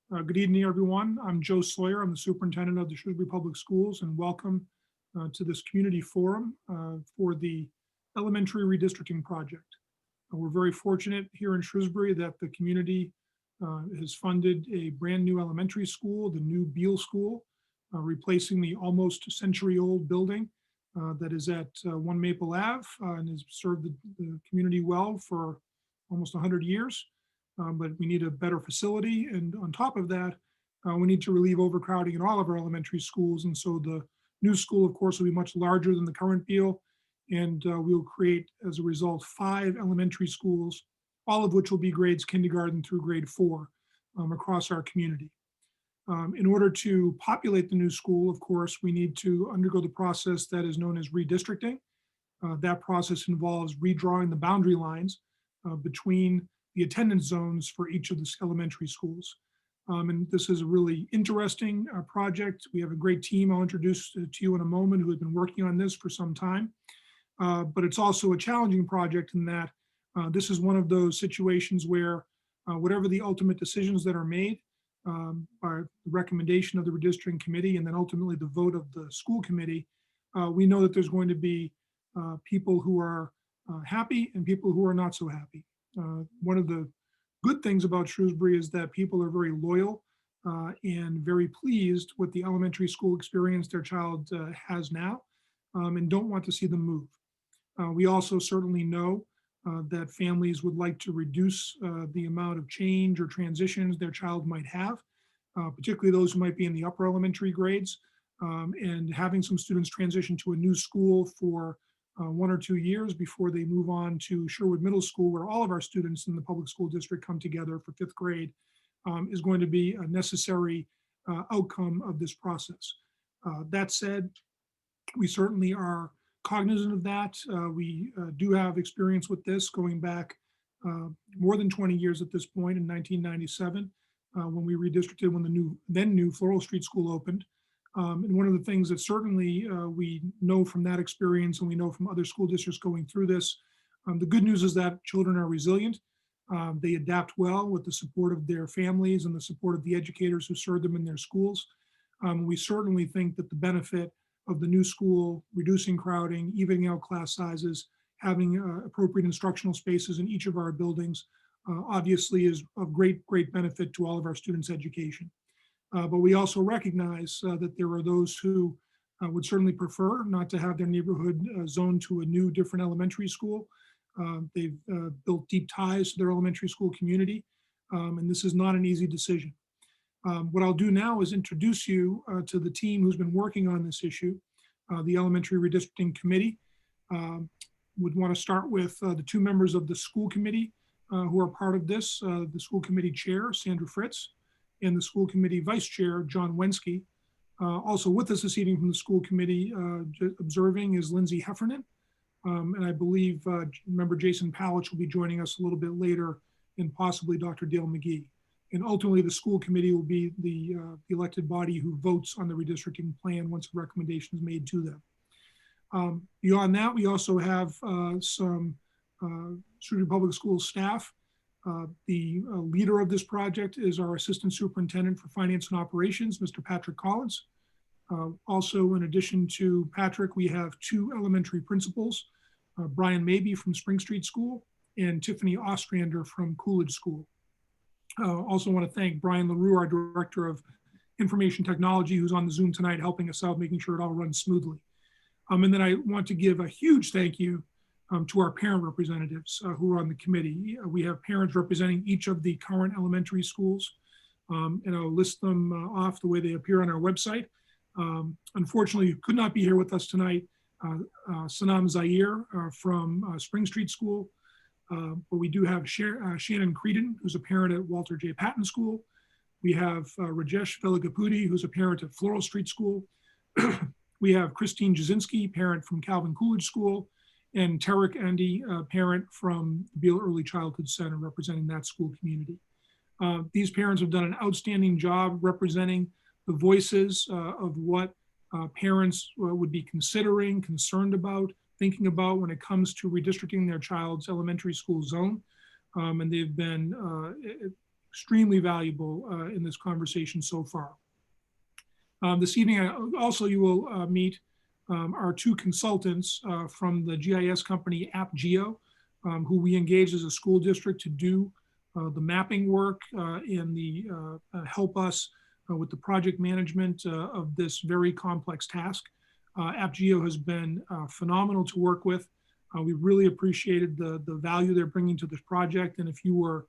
Good evening, everyone. I'm Joe Sawyer. I'm the superintendent of the Shrewsbury Public Schools, and welcome to this community forum for the elementary redistricting project. We're very fortunate here in Shrewsbury that the community has funded a brand new elementary school, the new Beale School, replacing the almost century-old building that is at 1 Maple Ave and has served the community well for almost 100 years. But we need a better facility. And on top of that, we need to relieve overcrowding in all of our elementary schools. And so the new school, of course, will be much larger than the current Beale. And we'll create, as a result, 5 elementary schools, all of which will be grades kindergarten through grade 4 across our community. In order to populate the new school, of course, we need to undergo the process that is known as redistricting. That process involves redrawing the boundary lines between the attendance zones for each of the elementary schools. And this is a really interesting project. We have a great team I'll introduce to you in a moment who has been working on this for some time. But it's also a challenging project in that this is one of those situations where whatever the ultimate decisions that are made by the recommendation of the redistricting committee and then ultimately the vote of the school committee, we know that there's going to be people who are happy and people who are not so happy. One of the good things about Shrewsbury is that people are very loyal and very pleased with the elementary school experience their child has now and don't want to see them move. We also certainly know that families would like to reduce the amount of change or transitions their child might have, particularly those who might be in the upper elementary grades, and having some students transition to a new school for 1 or 2 years before they move on to Sherwood Middle School, where all of our students in the public school district come together for 5th grade, is going to be a necessary outcome of this process. That said, we certainly are cognizant of that. We do have experience with this going back more than 20 years at this point in 1997, when we redistricted when the then new Floral Street School opened. And one of the things that certainly we know from that experience and we know from other school districts going through this, the good news is that children are resilient. They adapt well with the support of their families and the support of the educators who serve them in their schools. We certainly think that the benefit of the new school, reducing crowding, evening out class sizes, having appropriate instructional spaces in each of our buildings, obviously is of great benefit to all of our students' education. But we also recognize that there are those who would certainly prefer not to have their neighborhood zoned to a new, different elementary school. They've built deep ties to their elementary school community, and this is not an easy decision. What I'll do now is introduce you to the team who's been working on this issue, the Elementary Redistricting Committee. Would want to start with the 2 members of the school committee who are part of this, the school committee chair, Sandra Fritz, and the school committee vice chair, John Wensky. Also with us this evening from the school committee observing is Lindsay Heffernan. And I believe member Jason Palich will be joining us a little bit later, and possibly Dr. Dale McGee. And ultimately the school committee will be the elected body who votes on the redistricting plan once a recommendation is made to them. Beyond that, we also have some Shrewsbury Public Schools staff. The leader of this project is our Assistant Superintendent for Finance and Operations, Mr. Patrick Collins. Also, in addition to Patrick, we have 2 elementary principals, Brian Mabey from Spring Street School and Tiffany Ostrander from Coolidge School. Also want to thank Brian LaRue, our Director of Information Technology, who's on the Zoom tonight helping us out, making sure it all runs smoothly. And then I want to give a huge thank you to our parent representatives who are on the committee. We have parents representing each of the current elementary schools, and I'll list them off the way they appear on our website. Unfortunately, you could not be here with us tonight. Sanam Zaire from Spring Street School, but we do have Shannon Creedon, who's a parent at Walter J. Patton School. We have Rajesh Veligapudi, who's a parent at Floral Street School. We have Christine Jasinski, parent from Calvin Coolidge School, and Tarek Andy, parent from the Beale Early Childhood Center, representing that school community. These parents have done an outstanding job representing the voices of what parents would be considering, concerned about, thinking about when it comes to redistricting their child's elementary school zone. And they've been extremely valuable in this conversation so far. This evening, also you will meet our two consultants from the GIS company AppGeo, who we engaged as a school district to do the mapping work and the help us with the project management of this very complex task. AppGeo has been phenomenal to work with. We really appreciated the value they're bringing to this project. And if you were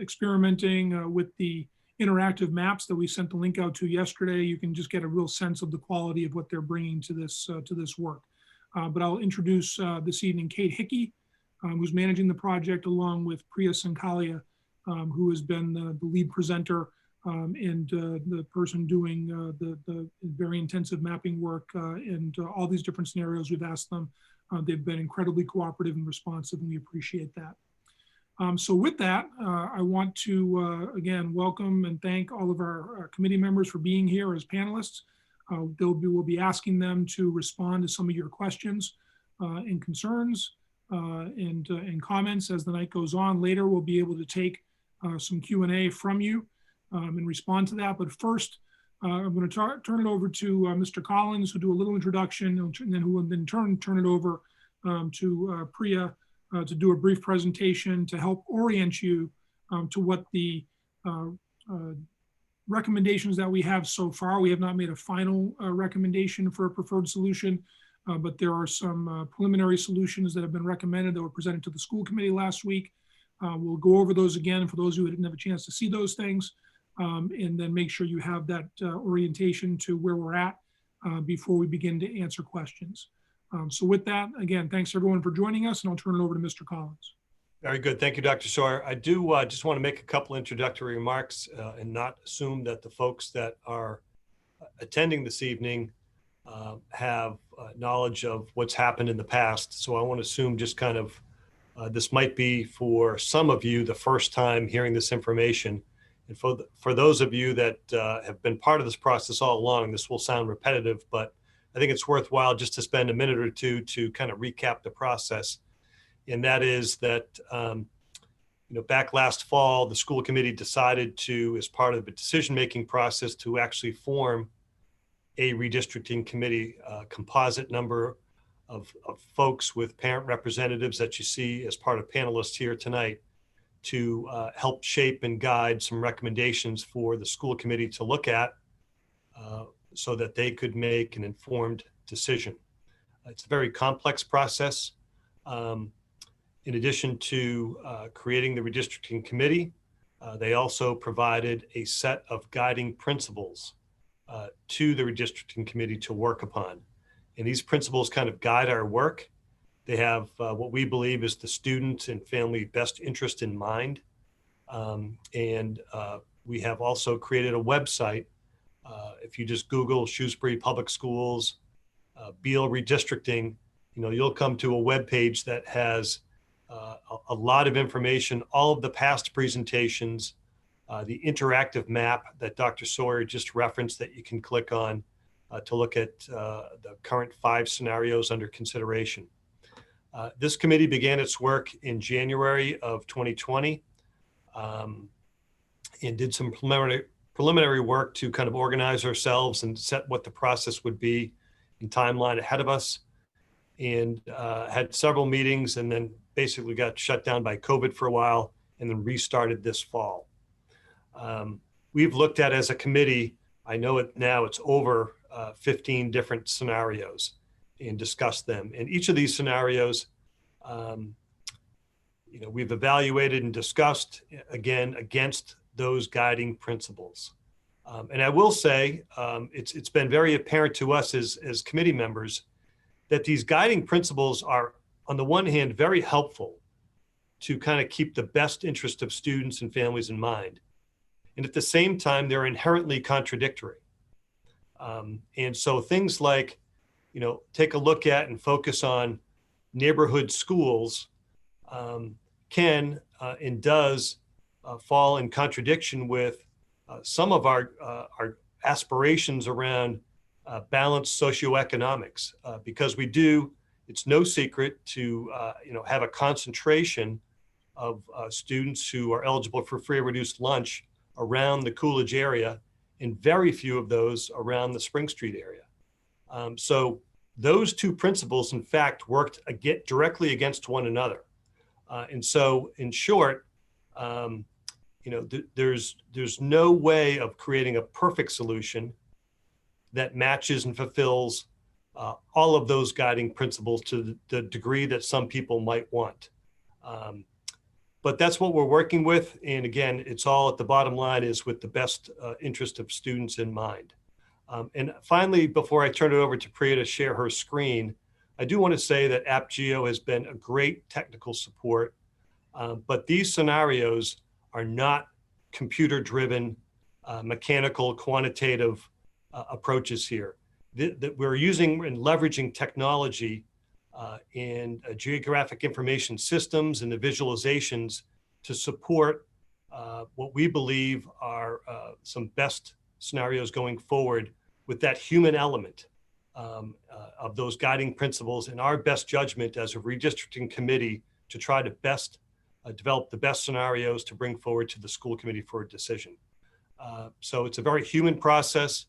experimenting with the interactive maps that we sent the link out to yesterday, you can just get a real sense of the quality of what they're bringing to this work. But I'll introduce this evening Kate Hickey, who's managing the project, along with Priya Sankalia, who has been the lead presenter and the person doing the very intensive mapping work and all these different scenarios we've asked them. They've been incredibly cooperative and responsive, and we appreciate that. So with that, I want to, again, welcome and thank all of our committee members for being here as panelists. We'll be asking them to respond to some of your questions and concerns and comments as the night goes on. Later, we'll be able to take some Q&A from you and respond to that. But first, I'm going to turn it over to Mr. Collins, who'll do a little introduction, and then who will then turn it over to Priya to do a brief presentation to help orient you to what the recommendations that we have so far. We have not made a final recommendation for a preferred solution, but there are some preliminary solutions that have been recommended that were presented to the school committee last week. We'll go over those again for those who didn't have a chance to see those things, and then make sure you have that orientation to where we're at before we begin to answer questions. So with that, again, thanks everyone for joining us, and I'll turn it over to Mr. Collins. Very good. Thank you, Dr. Sawyer. I do just want to make a couple introductory remarks and not assume that the folks that are attending this evening have knowledge of what's happened in the past. So I want to assume just kind of this might be for some of you the first time hearing this information. And for those of you that have been part of this process all along, this will sound repetitive, but I think it's worthwhile just to spend a minute or two to kind of recap the process. And that is that, back last fall, the school committee decided to, as part of the decision-making process, to actually form a redistricting committee, composite number of folks with parent representatives that you see as part of panelists here tonight to help shape and guide some recommendations for the school committee to look at so that they could make an informed decision. It's a very complex process. In addition to creating the redistricting committee, they also provided a set of guiding principles to the redistricting committee to work upon. And these principles kind of guide our work. They have what we believe is the student and family best interest in mind. And we have also created a website. If you just Google Shrewsbury Public Schools, Beal Redistricting, you'll come to a web page that has a lot of information, all of the past presentations, the interactive map that Dr. Sawyer just referenced that you can click on to look at the current 5 scenarios under consideration. This committee began its work in January of 2020 and did some preliminary work to kind of organize ourselves and set what the process would be and timeline ahead of us, and had several meetings, and then basically got shut down by COVID for a while and then restarted this fall. We've looked at, as a committee, I know it now, it's over 15 different scenarios and discussed them. And each of these scenarios, we've evaluated and discussed, again, against those guiding principles. And I will say, it's been very apparent to us as committee members that these guiding principles are, on the one hand, very helpful to kind of keep the best interest of students and families in mind. And at the same time, they're inherently contradictory. And so things like, take a look at and focus on neighborhood schools can and does fall in contradiction with some of our aspirations around balanced socioeconomics, because we do, it's no secret to have a concentration of students who are eligible for free or reduced lunch around the Coolidge area, and very few of those around the Spring Street area. So those two principles, in fact, worked directly against one another. And so, in short, there's no way of creating a perfect solution that matches and fulfills all of those guiding principles to the degree that some people might want. But that's what we're working with. And again, it's all at the bottom line is with the best interest of students in mind. And finally, before I turn it over to Priya to share her screen, I do want to say that AppGeo has been a great technical support, but these scenarios are not computer-driven, mechanical, quantitative approaches here. That we're using and leveraging technology and geographic information systems and the visualizations to support what we believe are some best scenarios going forward with that human element of those guiding principles and our best judgment as a redistricting committee to try to best develop the best scenarios to bring forward to the school committee for a decision. So it's a very human process,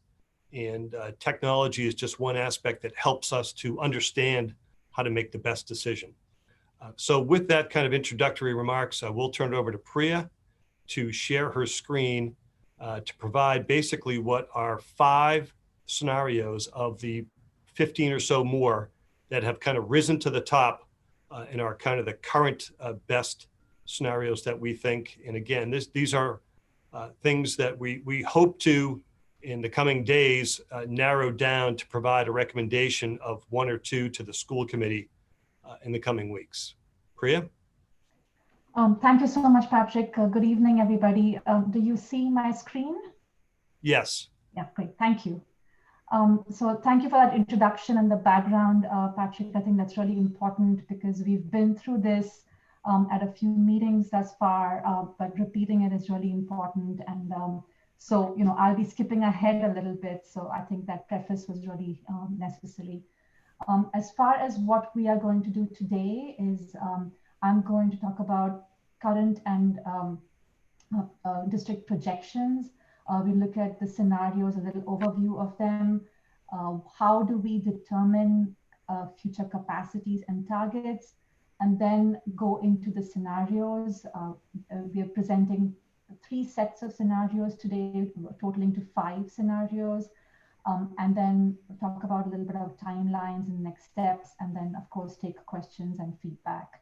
and technology is just one aspect that helps us to understand how to make the best decision. So with that kind of introductory remarks, I will turn it over to Priya to share her screen to provide basically what are 5 scenarios of the 15 or so more that have kind of risen to the top and are kind of the current best scenarios that we think. And again, these are things that we hope to, in the coming days, narrow down to provide a recommendation of 1 or 2 to the school committee in the coming weeks. Priya? Thank you so much, Patrick. Good evening, everybody. Do you see my screen? Yes. Yeah, great. Thank you. So thank you for that introduction and the background, Patrick. I think that's really important because we've been through this at a few meetings thus far, but repeating it is really important. And so, I'll be skipping ahead a little bit. So I think that preface was really necessary. As far as what we are going to do today is I'm going to talk about current and district projections. We look at the scenarios, a little overview of them. How do we determine future capacities and targets? And then go into the scenarios. We are presenting 3 sets of scenarios today, totaling to 5 scenarios. And then talk about a little bit of timelines and next steps, and then of course take questions and feedback.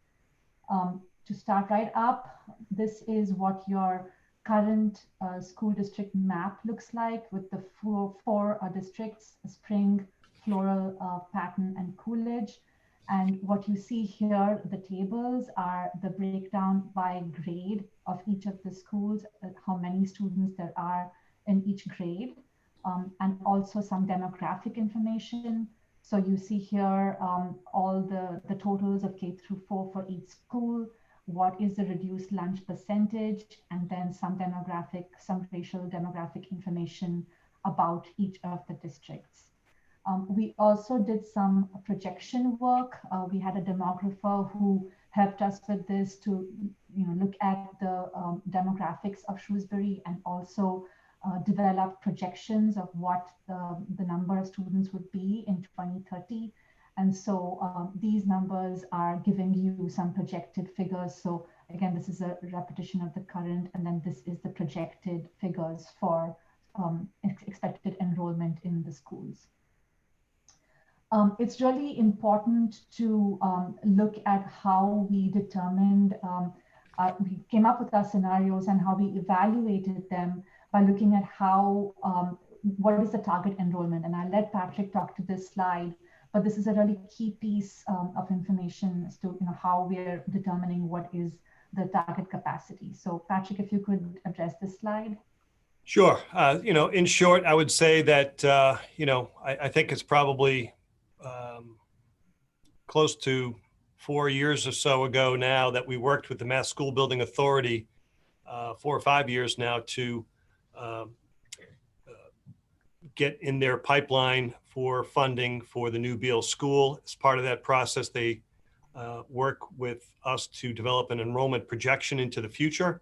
To start right up, this is what your current school district map looks like with the 4 districts: Spring, Floral, Patton, and Coolidge. And what you see here, the tables are the breakdown by grade of each of the schools, how many students there are in each grade, and also some demographic information. So you see here all the totals of K through 4 for each school, what is the reduced lunch percentage, and then some racial demographic information about each of the districts. We also did some projection work. We had a demographer who helped us with this to look at the demographics of Shrewsbury and also develop projections of what the number of students would be in 2030. And so these numbers are giving you some projected figures. So again, this is a repetition of the current, and then this is the projected figures for expected enrollment in the schools. It's really important to look at how we determined, we came up with our scenarios and how we evaluated them by looking at how, what is the target enrollment. And I'll let Patrick talk to this slide, but this is a really key piece of information as to how we're determining what is the target capacity. So Patrick, if you could address this slide. Sure. In short, I would say that, I think it's probably close to 4 years or so ago now that we worked with the Mass School Building Authority, 4 or 5 years now, to get in their pipeline for funding for the new Beale School. As part of that process, they work with us to develop an enrollment projection into the future.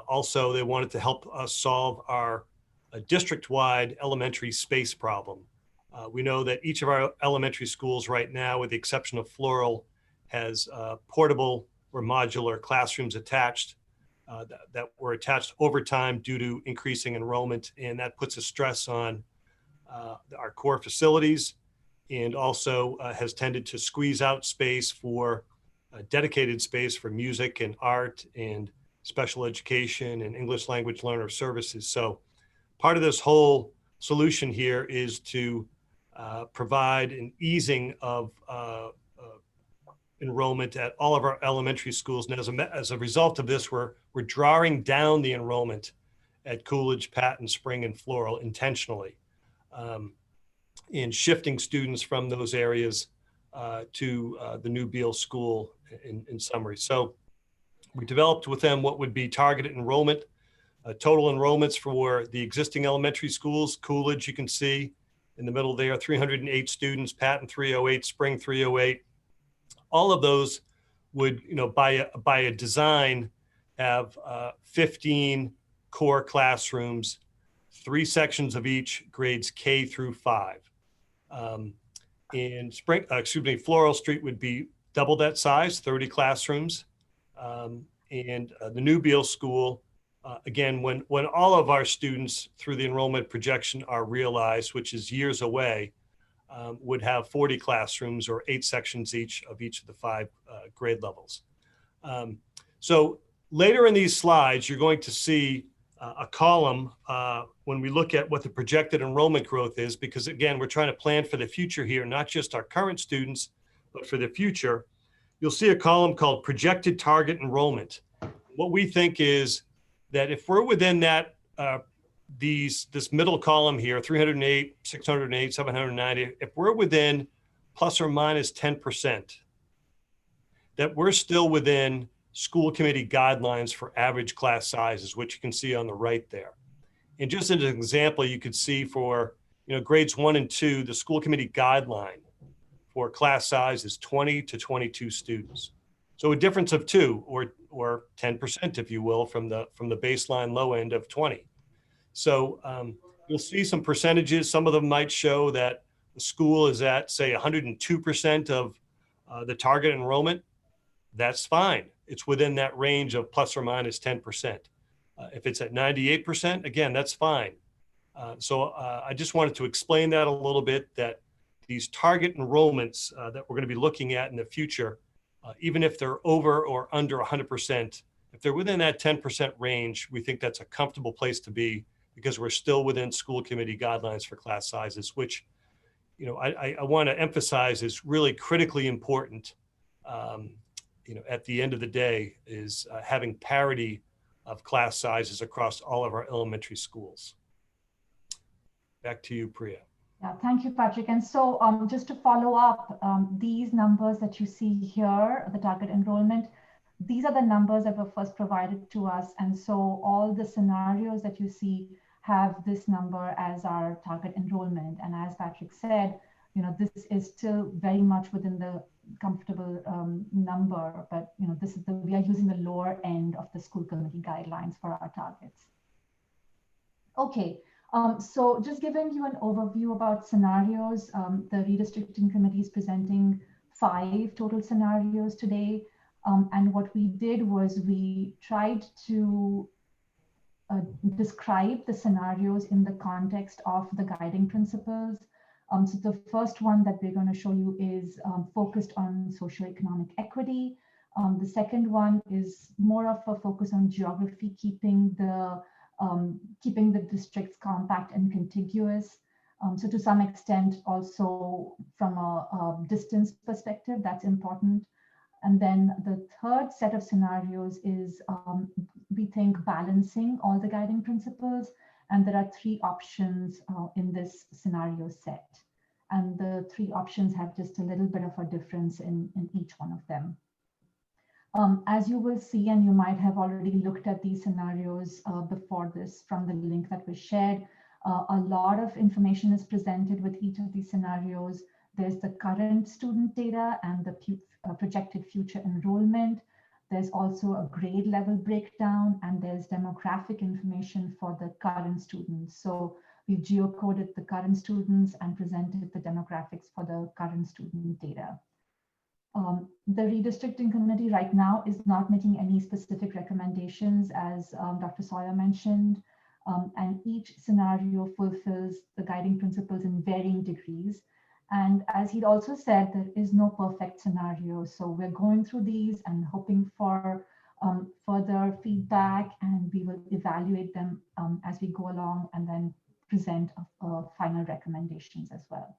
Also, they wanted to help us solve our district-wide elementary space problem. We know that each of our elementary schools right now, with the exception of Floral, has portable or modular classrooms attached that were attached over time due to increasing enrollment, and that puts a stress on our core facilities, and also has tended to squeeze out space for dedicated space for music and art and special education and English language learner services. So part of this whole solution here is to provide an easing of enrollment at all of our elementary schools. And as a result of this, we're drawing down the enrollment at Coolidge, Patton, Spring, and Floral intentionally, and shifting students from those areas to the new Beale School in summary. So we developed with them what would be targeted enrollment, total enrollments for the existing elementary schools. Coolidge, you can see in the middle there, 308 students, Patton 308, Spring 308. All of those would, by a design, have 15 core classrooms, 3 sections of each, grades K through 5. And Floral Street would be double that size, 30 classrooms. The new Beale School, again, when all of our students through the enrollment projection are realized, which is years away, would have 40 classrooms or 8 sections each of the 5 grade levels. So later in these slides, you're going to see a column when we look at what the projected enrollment growth is, because again, we're trying to plan for the future here, not just our current students, but for the future. You'll see a column called projected target enrollment. What we think is that if we're within that, this middle column here, 308, 608, 790, if we're within plus or minus 10%, that we're still within school committee guidelines for average class sizes, which you can see on the right there. And just as an example, you could see for grades 1 and 2, the school committee guideline for class size is 20 to 22 students. So a difference of 2 or 10%, if you will, from the baseline low end of 20. So you'll see some percentages. Some of them might show that the school is at, say, 102% of the target enrollment. That's fine. It's within that range of plus or minus 10%. If it's at 98%, again, that's fine. So I just wanted to explain that a little bit, that these target enrollments that we're going to be looking at in the future, even if they're over or under 100%, if they're within that 10% range, we think that's a comfortable place to be, because we're still within school committee guidelines for class sizes, which, I want to emphasize is really critically important. At the end of the day, is having parity of class sizes across all of our elementary schools. Back to you, Priya. Yeah, thank you, Patrick. And so just to follow up, these numbers that you see here, the target enrollment, these are the numbers that were first provided to us. And so all the scenarios that you see have this number as our target enrollment. And as Patrick said, this is still very much within the comfortable number, but we are using the lower end of the school committee guidelines for our targets. Okay. So just giving you an overview about scenarios, the redistricting committee is presenting 5 total scenarios today. And what we did was we tried to describe the scenarios in the context of the guiding principles. So the first one that we're going to show you is focused on socioeconomic equity. The second one is more of a focus on geography, keeping the districts compact and contiguous. So to some extent, also from a distance perspective, that's important. And then the third set of scenarios is, we think, balancing all the guiding principles. And there are 3 options in this scenario set. And the 3 options have just a little bit of a difference in each one of them. As you will see, and you might have already looked at these scenarios before this from the link that was shared, a lot of information is presented with each of these scenarios. There's the current student data and the projected future enrollment. There's also a grade level breakdown, and there's demographic information for the current students. So we've geocoded the current students and presented the demographics for the current student data. The redistricting committee right now is not making any specific recommendations, as Dr. Sawyer mentioned, and each scenario fulfills the guiding principles in varying degrees. And as he'd also said, there is no perfect scenario. So we're going through these and hoping for further feedback, and we will evaluate them as we go along and then present final recommendations as well.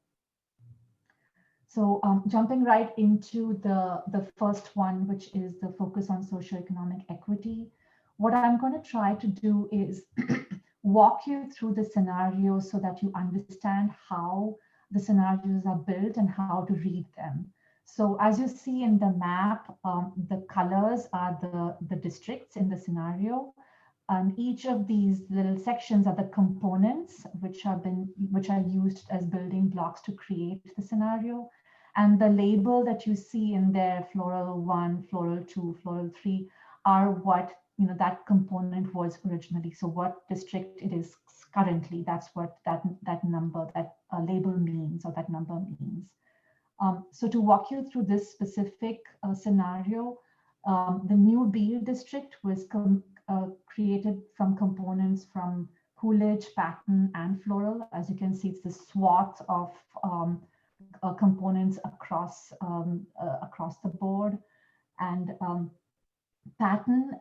So jumping right into the first one, which is the focus on socioeconomic equity, what I'm going to try to do is walk you through the scenarios so that you understand how the scenarios are built and how to read them. So as you see in the map, the colors are the districts in the scenario. And each of these little sections are the components which are used as building blocks to create the scenario. And the label that you see in there, floral 1, floral 2, floral 3, are what that component was originally. So what district it is currently, that's what that number, that label means, or that number means. So to walk you through this specific scenario, the new Beale district was created from components from Coolidge, Patton, and Floral. As you can see, it's the swath of components across the board. And Patton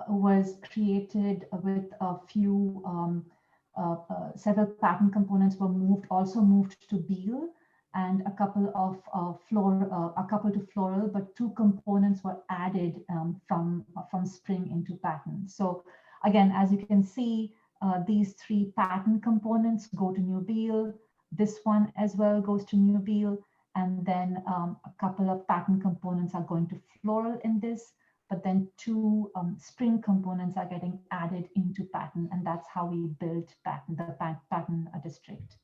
was created with a few, several Patton components were also moved to Beale, and a couple to Floral, but 2 components were added from Spring into Patton. So again, as you can see, these 3 Patton components go to New Beale. This one as well goes to New Beale, and then a couple of Patton components are going to Floral in this, but then 2 Spring components are getting added into Patton, and that's how we built Patton, the Patton district.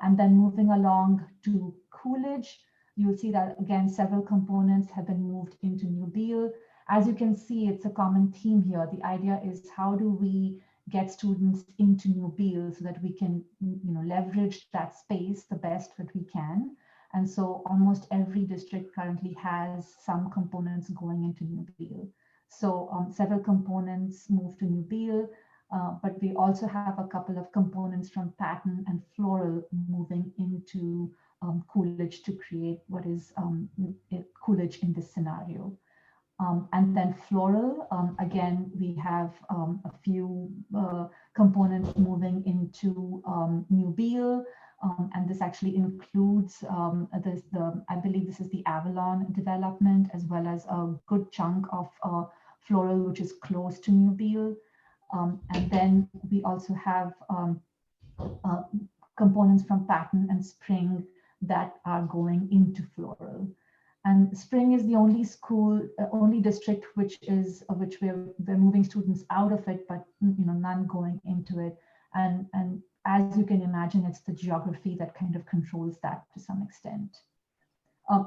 And then moving along to Coolidge, you'll see that again, several components have been moved into New Beale. As you can see, it's a common theme here. The idea is, how do we get students into New Beale so that we can leverage that space the best that we can. And so almost every district currently has some components going into New Beale. So several components move to New Beale, but we also have a couple of components from Patton and Floral moving into Coolidge to create what is Coolidge in this scenario. And then Floral, again, we have a few components moving into New Beale, and this actually includes I believe this is the Avalon development, as well as a good chunk of Floral, which is close to New Beale. And then we also have components from Patton and Spring that are going into Floral. And Spring is the only only district which we're moving students out of it, but none going into it. And as you can imagine, it's the geography that kind of controls that to some extent.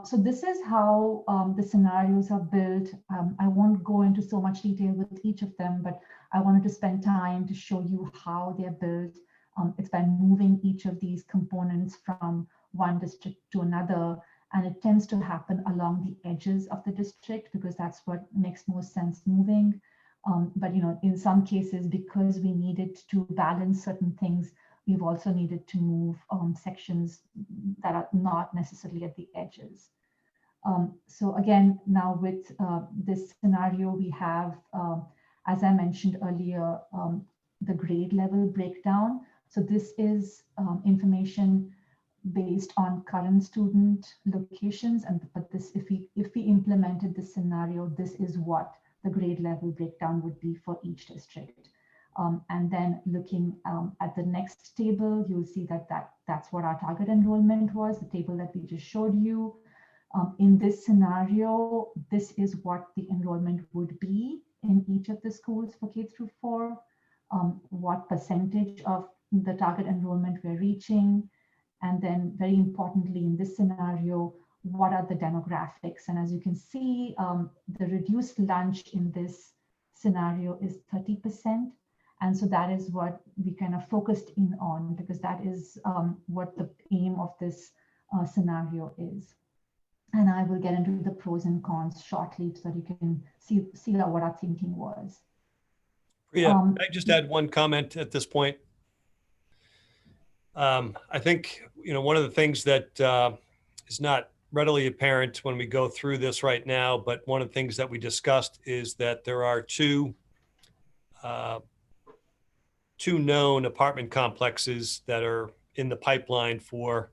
So this is how the scenarios are built. I won't go into so much detail with each of them, but I wanted to spend time to show you how they're built. It's by moving each of these components from one district to another. And it tends to happen along the edges of the district because that's what makes most sense moving. But in some cases, because we needed to balance certain things, we've also needed to move sections that are not necessarily at the edges. So again, now with this scenario, we have, as I mentioned earlier, the grade level breakdown. So this is information based on current student locations, but this, if we implemented this scenario, this is what the grade level breakdown would be for each district. And then looking at the next table, you'll see that's what our target enrollment was, the table that we just showed you. In this scenario, this is what the enrollment would be in each of the schools for K through 4, what percentage of the target enrollment we're reaching, And then very importantly, in this scenario, what are the demographics? And as you can see, the reduced lunch in this scenario is 30%. And so that is what we kind of focused in on, because that is what the aim of this scenario is. And I will get into the pros and cons shortly so that you can see what our thinking was. Priya, can I just add one comment at this point? I think, one of the things that is not readily apparent when we go through this right now, but one of the things that we discussed is that there are two known apartment complexes that are in the pipeline for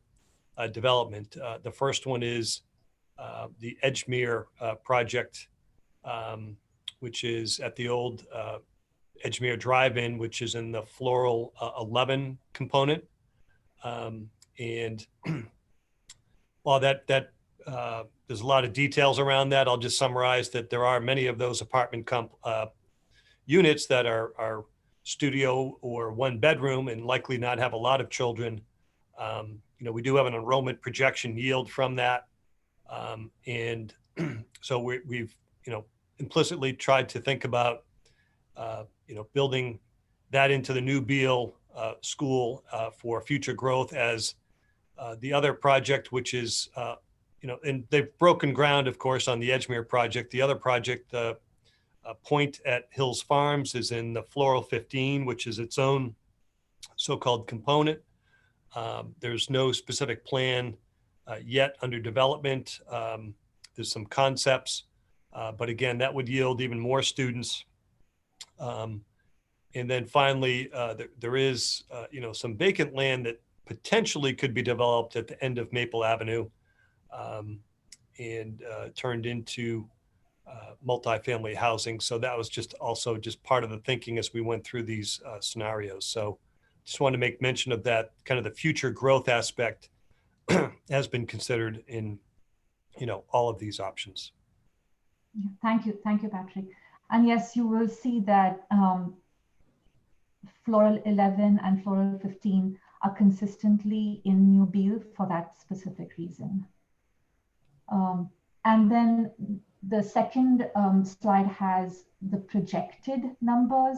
development. The first one is the Edgemere project, which is at the old Edgemere Drive-In, which is in the Floral 11 component. And while that there's a lot of details around that, I'll just summarize that there are many of those apartment units that are studio or one bedroom and likely not have a lot of children. We do have an enrollment projection yield from that. And so we've implicitly tried to think about, building that into the new Beale school for future growth as the other project, which is, and they've broken ground, of course, on the Edgemere project. The other project, Point at Hills Farms, is in the Floral 15, which is its own so-called component. There's no specific plan yet under development. There's some concepts, but again, that would yield even more students. And then finally, there is, some vacant land that potentially could be developed at the end of Maple Avenue and turned into multifamily housing. So that was just part of the thinking as we went through these scenarios. So just wanted to make mention of that, kind of the future growth aspect has been considered in, all of these options. Yeah, thank you, Patrick. And yes, you will see that Floral 11 and Floral 15 are consistently in New Beale for that specific reason. And then the second slide has the projected numbers.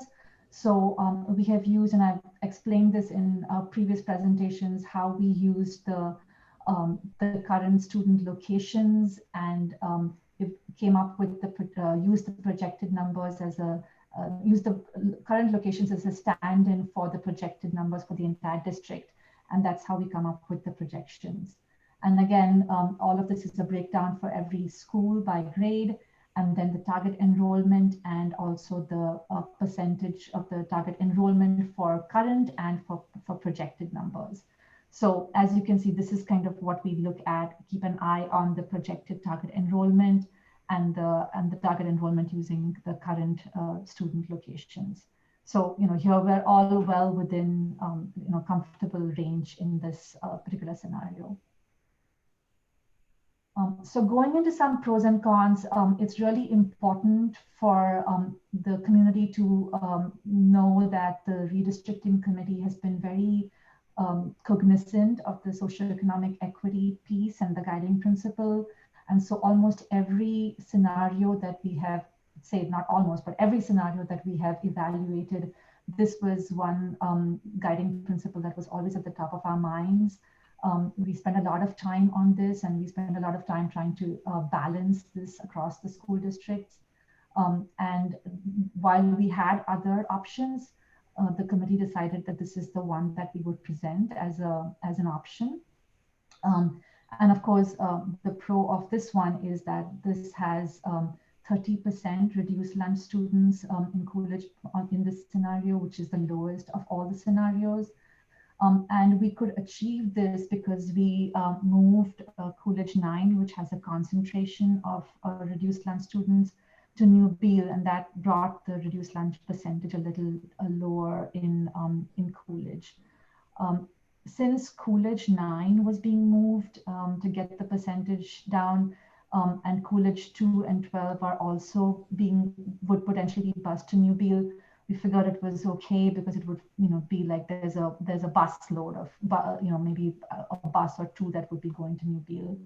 So we have used, and I've explained this in previous presentations, how we use the current student locations and it came up with use the projected numbers as use the current locations as a stand-in for the projected numbers for the entire district. And that's how we come up with the projections. And again, all of this is a breakdown for every school by grade, and then the target enrollment and also the percentage of the target enrollment for current and for projected numbers. So as you can see, this is kind of what we look at, keep an eye on the projected target enrollment and the target enrollment using the current student locations. So, here we're all well within, comfortable range in this particular scenario. So going into some pros and cons, it's really important for the community to know that the redistricting committee has been very cognizant of the socioeconomic equity piece and the guiding principle. And so almost every scenario that we have, say not almost, but every scenario that we have evaluated, this was one guiding principle that was always at the top of our minds. We spent a lot of time on this, and we spent a lot of time trying to balance this across the school districts. And while we had other options, the committee decided that this is the one that we would present as an option. And of course, the pro of this one is that this has 30% reduced lunch students in Coolidge in this scenario, which is the lowest of all the scenarios. And we could achieve this because we moved Coolidge 9, which has a concentration of reduced lunch students, to New Beale, and that brought the reduced lunch percentage a little lower in Coolidge. Since Coolidge 9 was being moved to get the percentage down, and Coolidge 2 and 12 are also would potentially be bused to New Beale, we figured it was okay because it would, be like there's a bus load of, maybe a bus or two that would be going to New Deal.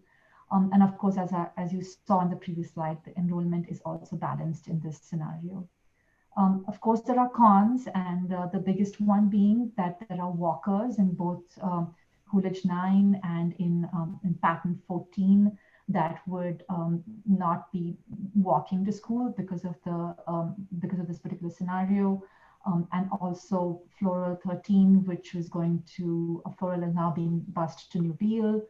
And of course, as you saw in the previous slide, the enrollment is also balanced in this scenario. Of course, there are cons, and the biggest one being that there are walkers in both Coolidge 9 and in Pattern 14 that would not be walking to school because of this particular scenario, and also Floral 13, which was Floral is now being bused to New Deal.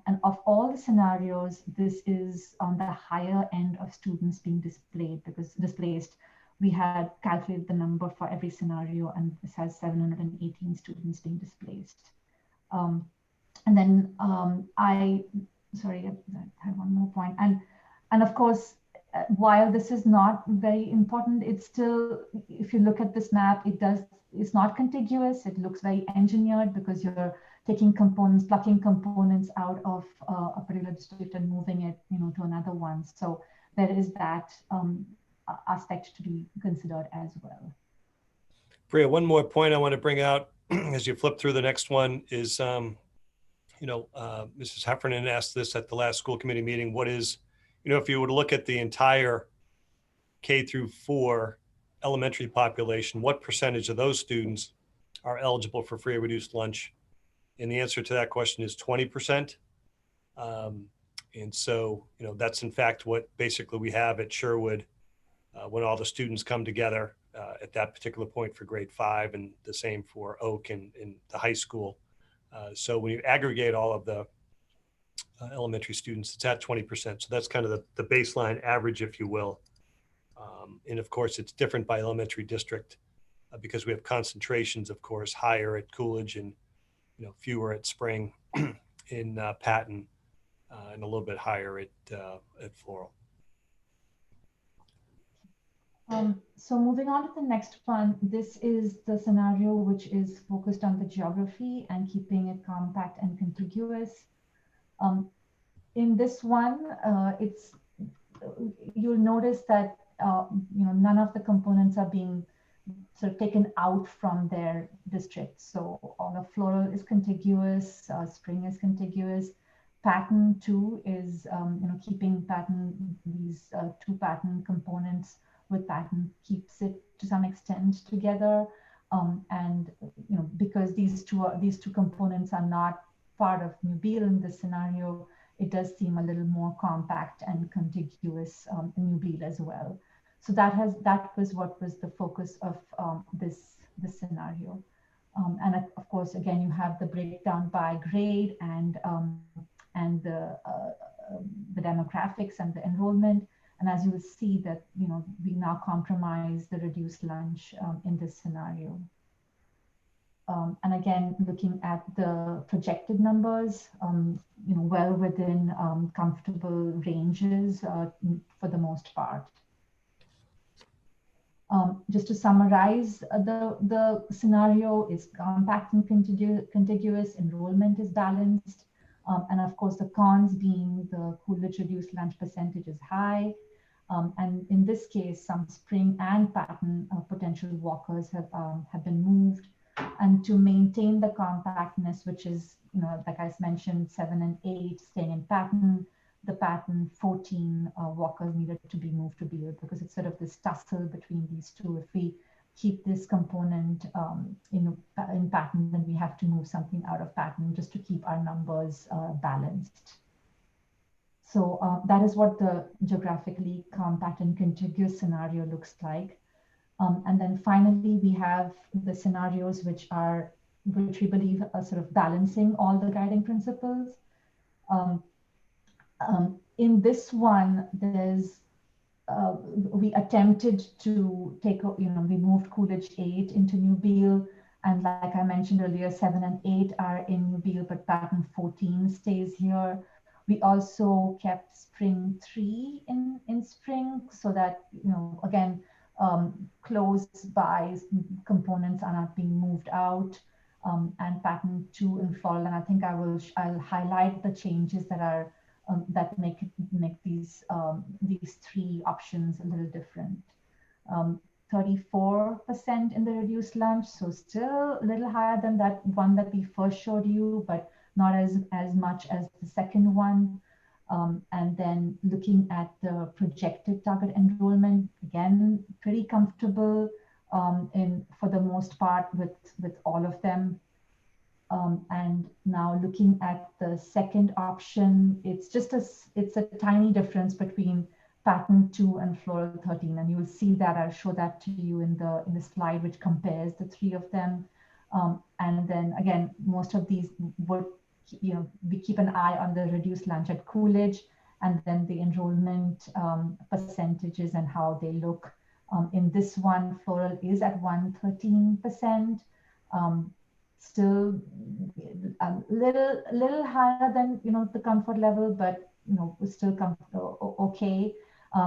And of all the scenarios, this is on the higher end of students being displaced. We had calculated the number for every scenario, and this has 718 students being displaced. And then I have one more point. And of course, while this is not very important, it's still, if you look at this map, it's not contiguous. It looks very engineered because you're taking components, plucking components out of a particular district and moving it, to another one. So there is that aspect to be considered as well. Priya, one more point I want to bring out as you flip through the next one is, Mrs. Heffernan asked this at the last school committee meeting. What is, if you were to look at the entire K through 4 elementary population, what percentage of those students are eligible for free or reduced lunch? And the answer to that question is 20%. And so, that's in fact what basically we have at Sherwood when all the students come together at that particular point for grade 5, and the same for Oak and the high school. So when you aggregate all of the elementary students, it's at 20%. So that's kind of the baseline average, if you will. And of course, it's different by elementary district because we have concentrations, of course, higher at Coolidge and fewer at Spring, in Patton, and a little bit higher at Floral. So moving on to the next one, this is the scenario which is focused on the geography and keeping it compact and contiguous. In this one, you'll notice that none of the components are being sort of taken out from their district. So all of Floral is contiguous, Spring is contiguous. Patton too is keeping these 2 Patton components with Patton keeps it to some extent together, and because these two components are not part of New Deal in this scenario, it does seem a little more compact and contiguous in New Deal as well. So that was what was the focus of this scenario, and of course, again, you have the breakdown by grade and the demographics and the enrollment. And as you will see that, we now compromise the reduced lunch in this scenario. And again, looking at the projected numbers, well within comfortable ranges for the most part. Just to summarize, the scenario is compact and contiguous, enrollment is balanced, and of course the cons being the Coolidge reduced lunch percentage is high. And in this case, some Spring and Patton potential walkers have been moved. And to maintain the compactness, which is, like I mentioned, 7 and 8 staying in Patton, the Patton 14 walkers needed to be moved to Beale because it's sort of this tussle between these two. If we keep this component in Patton, then we have to move something out of Patton just to keep our numbers balanced. So that is what the geographically compact and contiguous scenario looks like. And then finally, we have the scenarios which we believe are sort of balancing all the guiding principles. In this one, we attempted to we moved Coolidge 8 into New Deal. And like I mentioned earlier, 7 and 8 are in New Deal, but Patton 14 stays here. We also kept Spring 3 in Spring so that, again, close by components are not being moved out, and Patton 2 in Floral. And I think I'll highlight the changes that are that make these 3 options a little different. 34% in the reduced lunch. So still a little higher than that one that we first showed you, but not as much as the second one. And then looking at the projected target enrollment, again, pretty comfortable for the most part with all of them. And now looking at the second option, it's a tiny difference between pattern 2 and floral 13, and you will see that. I'll show that to you in the slide which compares the three of them. And then again, most of these would, we keep an eye on the reduced lunch at Coolidge, and then the enrollment percentages and how they look. In this one, floral is at 113%. Still a little higher than the comfort level, but still okay.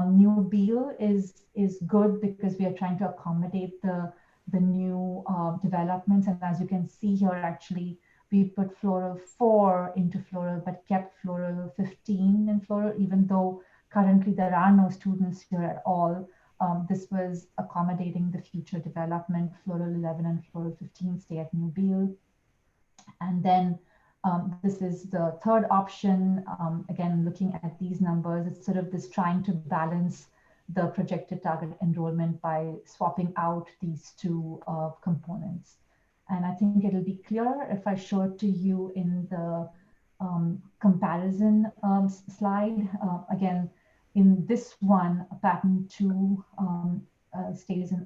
New Beal is good because we are trying to accommodate the new developments, and as you can see here, actually we put floral 4 into floral but kept floral 15 in floral, even though currently there are no students here at all. This was accommodating the future development. Floral 11 and floral 15 stay at New Beal. And then this is the third option. Again, looking at these numbers, it's sort of this trying to balance the projected target enrollment by swapping out these two components. And I think it'll be clear if I show it to you in the comparison slide. Again, in this one, pattern 2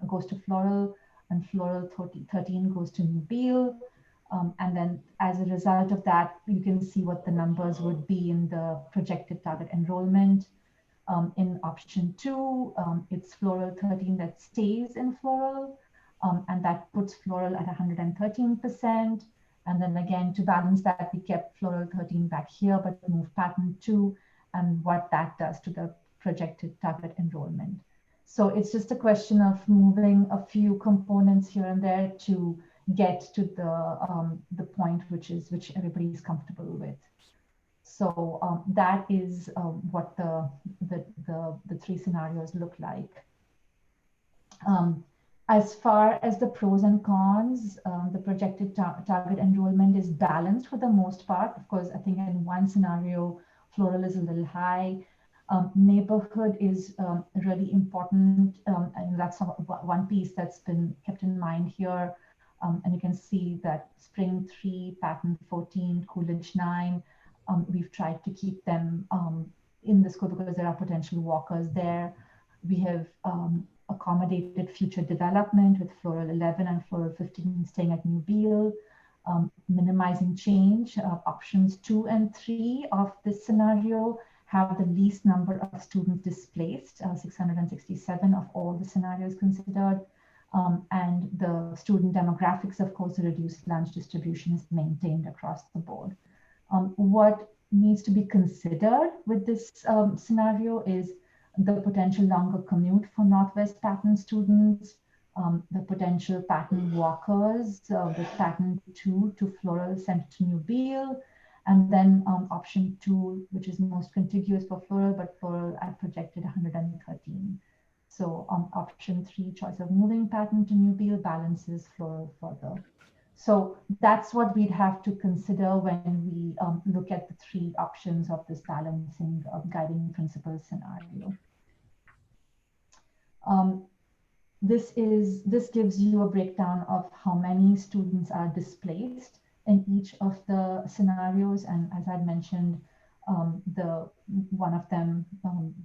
goes to floral, and floral 13 goes to New Beal. And then as a result of that, you can see what the numbers would be in the projected target enrollment. In option 2, it's floral 13 that stays in floral, and that puts floral at 113%. And then again, to balance that, we kept floral 13 back here, but moved pattern 2 and what that does to the projected target enrollment. So it's just a question of moving a few components here and there to get to the point which everybody is comfortable with. So that is what the three scenarios look like. As far as the pros and cons, the projected target enrollment is balanced for the most part. Of course, I think in one scenario, floral is a little high. Neighborhood is really important, and that's one piece that's been kept in mind here. And you can see that Spring 3, Pattern 14, Coolidge 9, we've tried to keep them in the school because there are potential walkers there. We have accommodated future development with floral 11 and floral 15 staying at New Beal, minimizing change. Options 2 and 3 of this scenario have the least number of students displaced, 667 of all the scenarios considered. And the student demographics, of course, the reduced lunch distribution is maintained across the board. What needs to be considered with this scenario is the potential longer commute for Northwest Pattern students, the potential pattern walkers with pattern 2 to floral sent to New Beal, and then option 2, which is most contiguous for floral, but floral at projected 113. So option 3, choice of moving pattern to New Beal, balances floral further. So that's what we'd have to consider when we look at the three options of this balancing guiding principle scenario. This gives you a breakdown of how many students are displaced in each of the scenarios. And as I mentioned, one of them,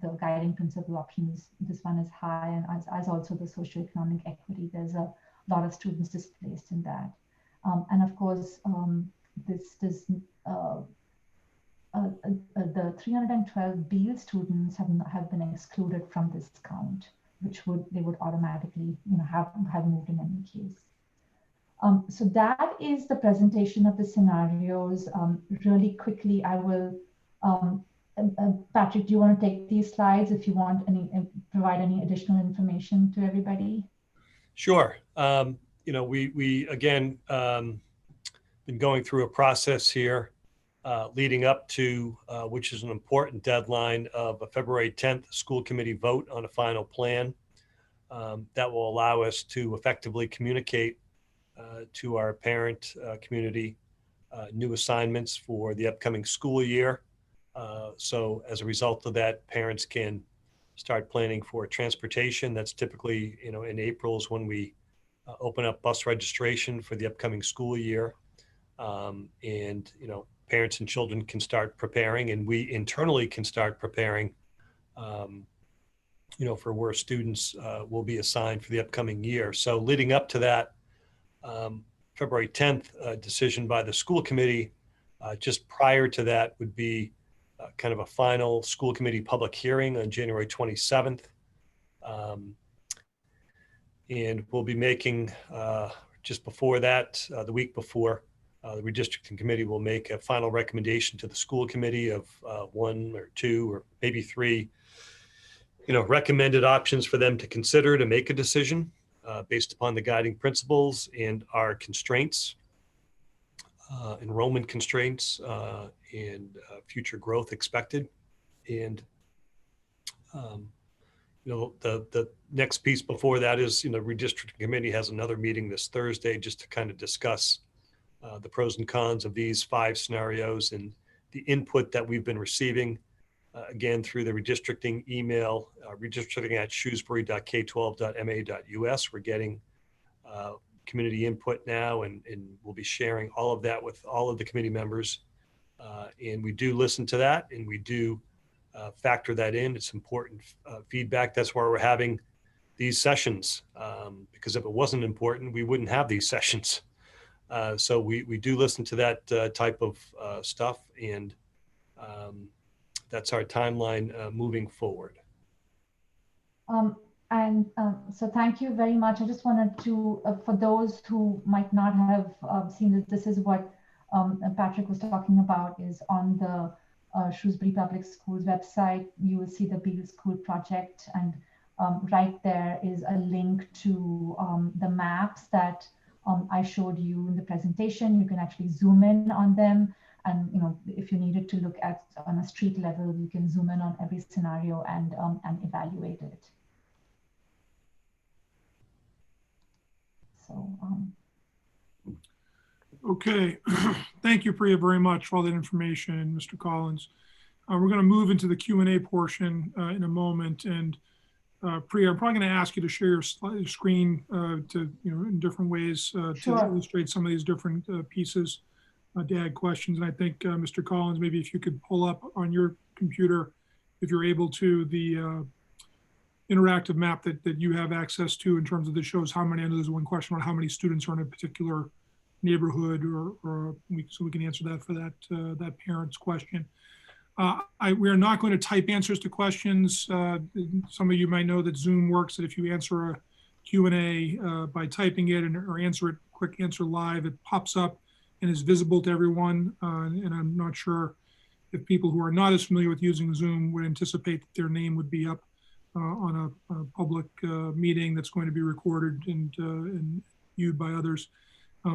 the guiding principle options, this one is high, and as also the socioeconomic equity, there's a lot of students displaced in that. And of course, the 312 Beal students have been excluded from this count, which they would automatically have moved in any case. So that is the presentation of the scenarios. Really quickly, I will, Patrick, do you want to take these slides if you want provide any additional information to everybody? Sure. We again been going through a process here leading up to which is an important deadline of a February 10th school committee vote on a final plan. that will allow us to effectively communicate to our parent community new assignments for the upcoming school year. So as a result of that, parents can start planning for transportation. That's typically, in April is when we open up bus registration for the upcoming school year. And, parents and children can start preparing, and we internally can start preparing, for where students will be assigned for the upcoming year. So leading up to that, February 10th decision by the school committee, just prior to that would be kind of a final school committee public hearing on January 27th. And we'll be making, just before that, the week before, the redistricting committee will make a final recommendation to the school committee of one or two or maybe three, recommended options for them to consider to make a decision based upon the guiding principles and our constraints, enrollment constraints, and future growth expected. And the next piece before that is, redistricting committee has another meeting this Thursday just to kind of discuss the pros and cons of these 5 scenarios and the input that we've been receiving, again, through the redistricting email, redistricting@shrewsbury.k12.ma.us. We're getting community input now, and we'll be sharing all of that with all of the committee members. And we do listen to that, and we do factor that in. It's important feedback. That's why we're having these sessions, because if it wasn't important, we wouldn't have these sessions. So we do listen to that type of stuff, and that's our timeline moving forward. So thank you very much. I just wanted to, for those who might not have seen this is what Patrick was talking about, is on the Shrewsbury Public Schools website. You will see the Beagle School project, and right there is a link to the maps that I showed you in the presentation. You can actually zoom in on them, and if you needed to look at on a street level, you can zoom in on every scenario and evaluate it. So. Okay, thank you, Priya, very much for all that information, Mr. Collins. We're going to move into the Q&A portion in a moment, and Priya, I'm probably going to ask you to share your screen to in different ways to illustrate some of these different pieces to add questions. And I think Mr. Collins, maybe if you could pull up on your computer, if you're able to, the interactive map that you have access to in terms of this shows how many. I know there's one question about how many students are in a particular neighborhood, so we can answer that for that parent's question. We are not going to type answers to questions. Some of you might know that Zoom works, that if you answer a Q&A by typing it or answer it, quick answer live, it pops up and is visible to everyone. And I'm not sure if people who are not as familiar with using Zoom would anticipate that their name would be up on a public meeting that's going to be recorded and viewed by others.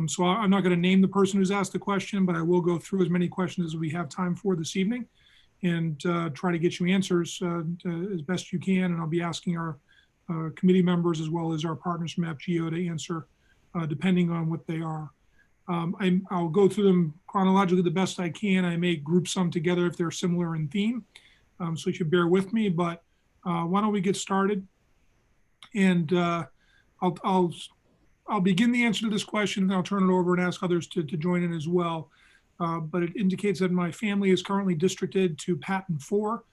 So I'm not going to name the person who's asked the question, but I will go through as many questions as we have time for this evening and try to get you answers as best you can. And I'll be asking our committee members as well as our partners from AppGeo to answer depending on what they are. I'll go through them chronologically the best I can. I may group some together if they're similar in theme, so you should bear with me, but why don't we get started? And I'll begin the answer to this question, and I'll turn it over and ask others to join in as well. But it indicates that my family is currently districted to Patton 4,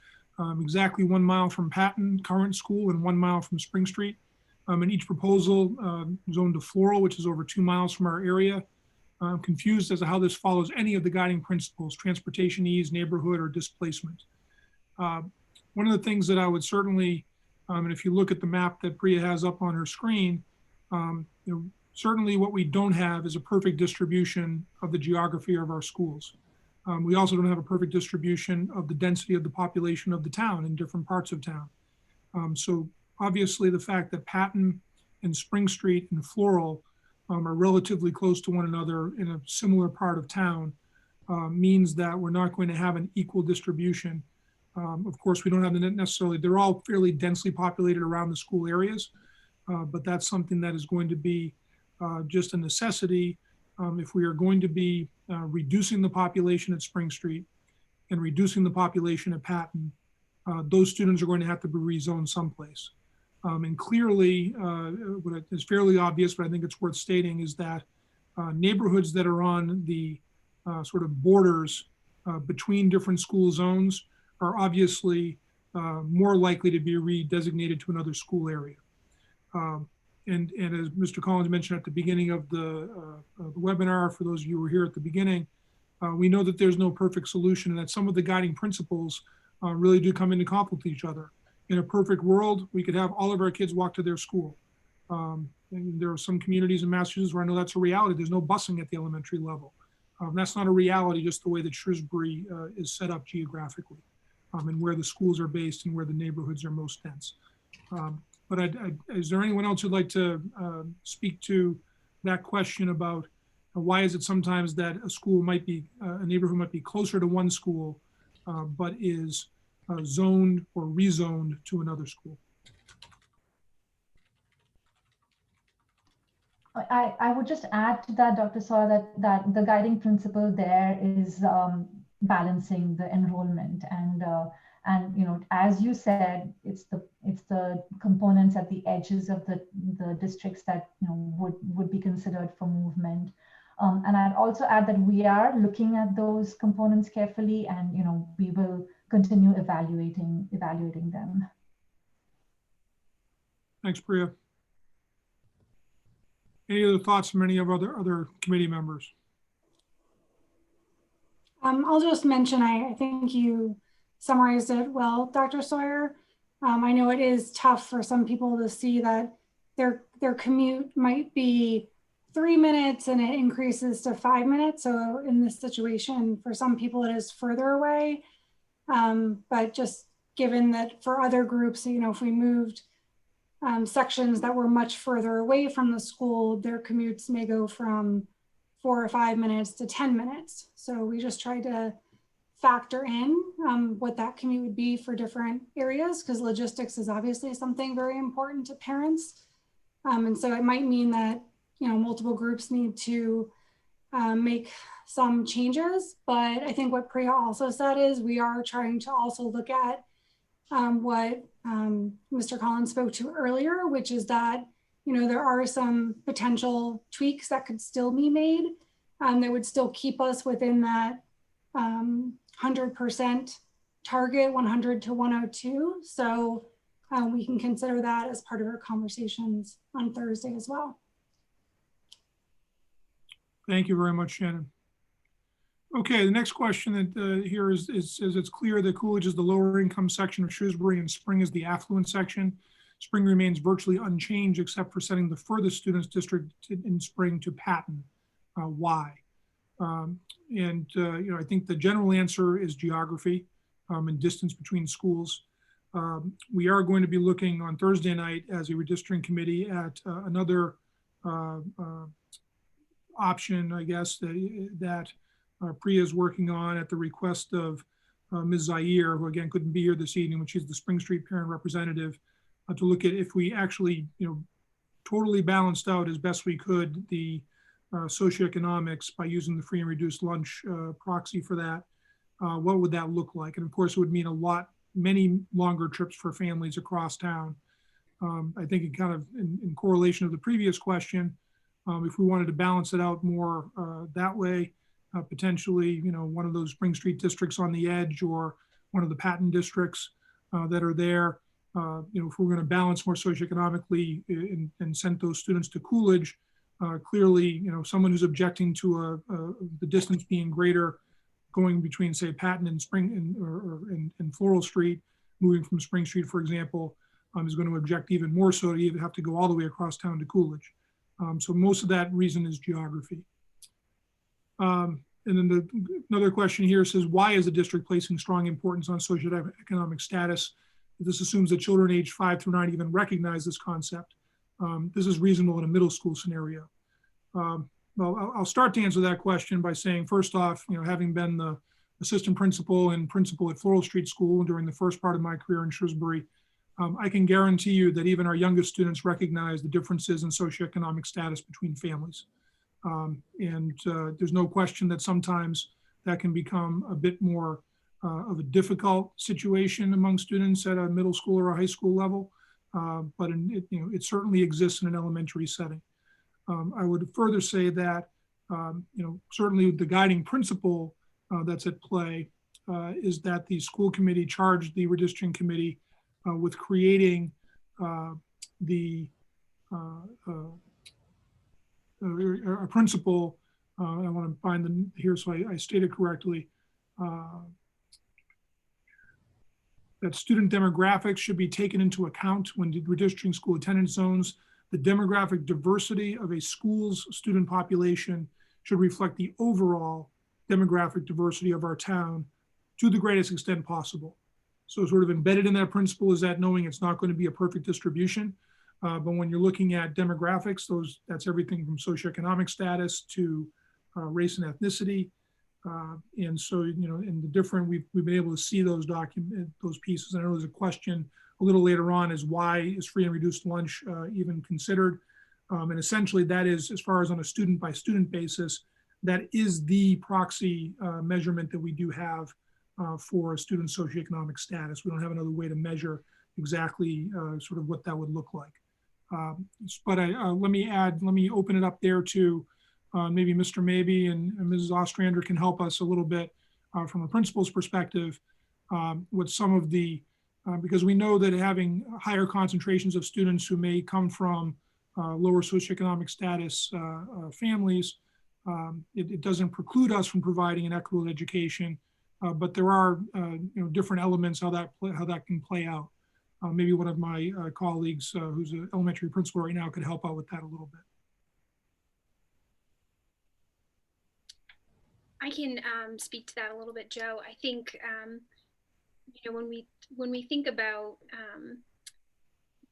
exactly 1 mile from Patton current school and 1 mile from Spring Street. And each proposal zoned to Floral, which is over 2 miles from our area. I'm confused as to how this follows any of the guiding principles: transportation ease, neighborhood, or displacement. One of the things that I would certainly, and if you look at the map that Priya has up on her screen, certainly what we don't have is a perfect distribution of the geography of our schools. We also don't have a perfect distribution of the density of the population of the town in different parts of town. So obviously the fact that Patton and Spring Street and Floral are relatively close to one another in a similar part of town means that we're not going to have an equal distribution. Of course, we don't have necessarily, they're all fairly densely populated around the school areas, but that's something that is going to be just a necessity if we are going to be reducing the population at Spring Street and reducing the population at Patton. Those students are going to have to be rezoned someplace. And clearly, what is fairly obvious, but I think it's worth stating, is that neighborhoods that are on the sort of borders between different school zones are obviously more likely to be redesignated to another school area. And as Mr. Collins mentioned at the beginning of the webinar, for those of you who were here at the beginning, we know that there's no perfect solution and that some of the guiding principles really do come into conflict with each other. In a perfect world, we could have all of our kids walk to their school. And there are some communities in Massachusetts where I know that's a reality. There's no busing at the elementary level. That's not a reality, just the way that Shrewsbury is set up geographically and where the schools are based and where the neighborhoods are most dense. But is there anyone else who'd like to speak to that question about why is it sometimes that a school might be, a neighborhood might be closer to one school, but is zoned or rezoned to another school? I would just add to that, Dr. Sawyer, that the guiding principle there is balancing the enrollment and you know, as you said, it's the components at the edges of the districts that, you know, would be considered for movement. And I'd also add that we are looking at those components carefully, and you know, we will continue evaluating them. Thanks, Priya. Any other thoughts from any of other committee members? I'll just mention, I think you summarized it well, Dr. Sawyer. I know it is tough for some people to see that their commute might be 3 minutes and it increases to 5 minutes. So in this situation, for some people it is further away. But just given that for other groups, you know, if we moved sections that were much further away from the school, their commutes may go from 4 or 5 minutes to 10 minutes. So we just tried to factor in what that commute would be for different areas, because logistics is obviously something very important to parents. And so it might mean that, you know, multiple groups need to make some changes. But I think what Priya also said is we are trying to also look at what Mr. Collins spoke to earlier, which is that, you know, there are some potential tweaks that could still be made that would still keep us within that 100% target, 100 to 102. So we can consider that as part of our conversations on Thursday as well. Thank you very much, Shannon. Okay, the next question that here is it's clear that Coolidge is the lower income section of Shrewsbury and Spring is the affluent section. Spring remains virtually unchanged except for setting the furthest students district in Spring to Patton. Why? You know, I think the general answer is geography and distance between schools. We are going to be looking on Thursday night as a redistricting committee at another option, I guess, that Priya is working on at the request of Ms. Zaire, who again couldn't be here this evening, which is the Spring Street parent representative, to look at if we actually, you know, totally balanced out as best we could the socioeconomics by using the free and reduced lunch proxy for that. What would that look like? And of course, it would mean many longer trips for families across town. I think it kind of in correlation of the previous question, if we wanted to balance it out more that way, potentially, you know, one of those Spring Street districts on the edge or one of the Patton districts that are there, you know, if we're going to balance more socioeconomically and send those students to Coolidge, clearly, you know, someone who's objecting to the distance being greater going between, say, Patton and Spring and Floral Street, moving from Spring Street, for example, is going to object even more so to even have to go all the way across town to Coolidge. So most of that reason is geography. And then another question here says, why is the district placing strong importance on socioeconomic status? This assumes that children aged 5 through 9 even recognize this concept. This is reasonable in a middle school scenario. Well, I'll start to answer that question by saying, first off, you know, having been the assistant principal and principal at Floral Street School during the first part of my career in Shrewsbury, I can guarantee you that even our youngest students recognize the differences in socioeconomic status between families. There's no question that sometimes that can become a bit more of a difficult situation among students at a middle school or a high school level, but it certainly exists in an elementary setting. I would further say that certainly the guiding principle that's at play is that the school committee charged the redistricting committee with creating a principle. I want to find them here so I state it correctly. That student demographics should be taken into account when redistricting school attendance zones. The demographic diversity of a school's student population should reflect the overall demographic diversity of our town to the greatest extent possible. So sort of embedded in that principle is that knowing it's not going to be a perfect distribution, but when you're looking at demographics, that's everything from socioeconomic status to race and ethnicity. And so, in the different, we've been able to see those pieces. I know there's a question a little later on is why is free and reduced lunch even considered? And essentially that is, as far as on a student by student basis, that is the proxy measurement that we do have for a student's socioeconomic status. We don't have another way to measure exactly sort of what that would look like. But let me open it up there to maybe Mr. Mabey and Mrs. Ostrander can help us a little bit from a principal's perspective with some of the, because we know that having higher concentrations of students who may come from lower socioeconomic status families, it doesn't preclude us from providing an equitable education, but there are different elements how that can play out. Maybe one of my colleagues who's an elementary principal right now could help out with that a little bit. I can speak to that a little bit, Joe. I think when we think about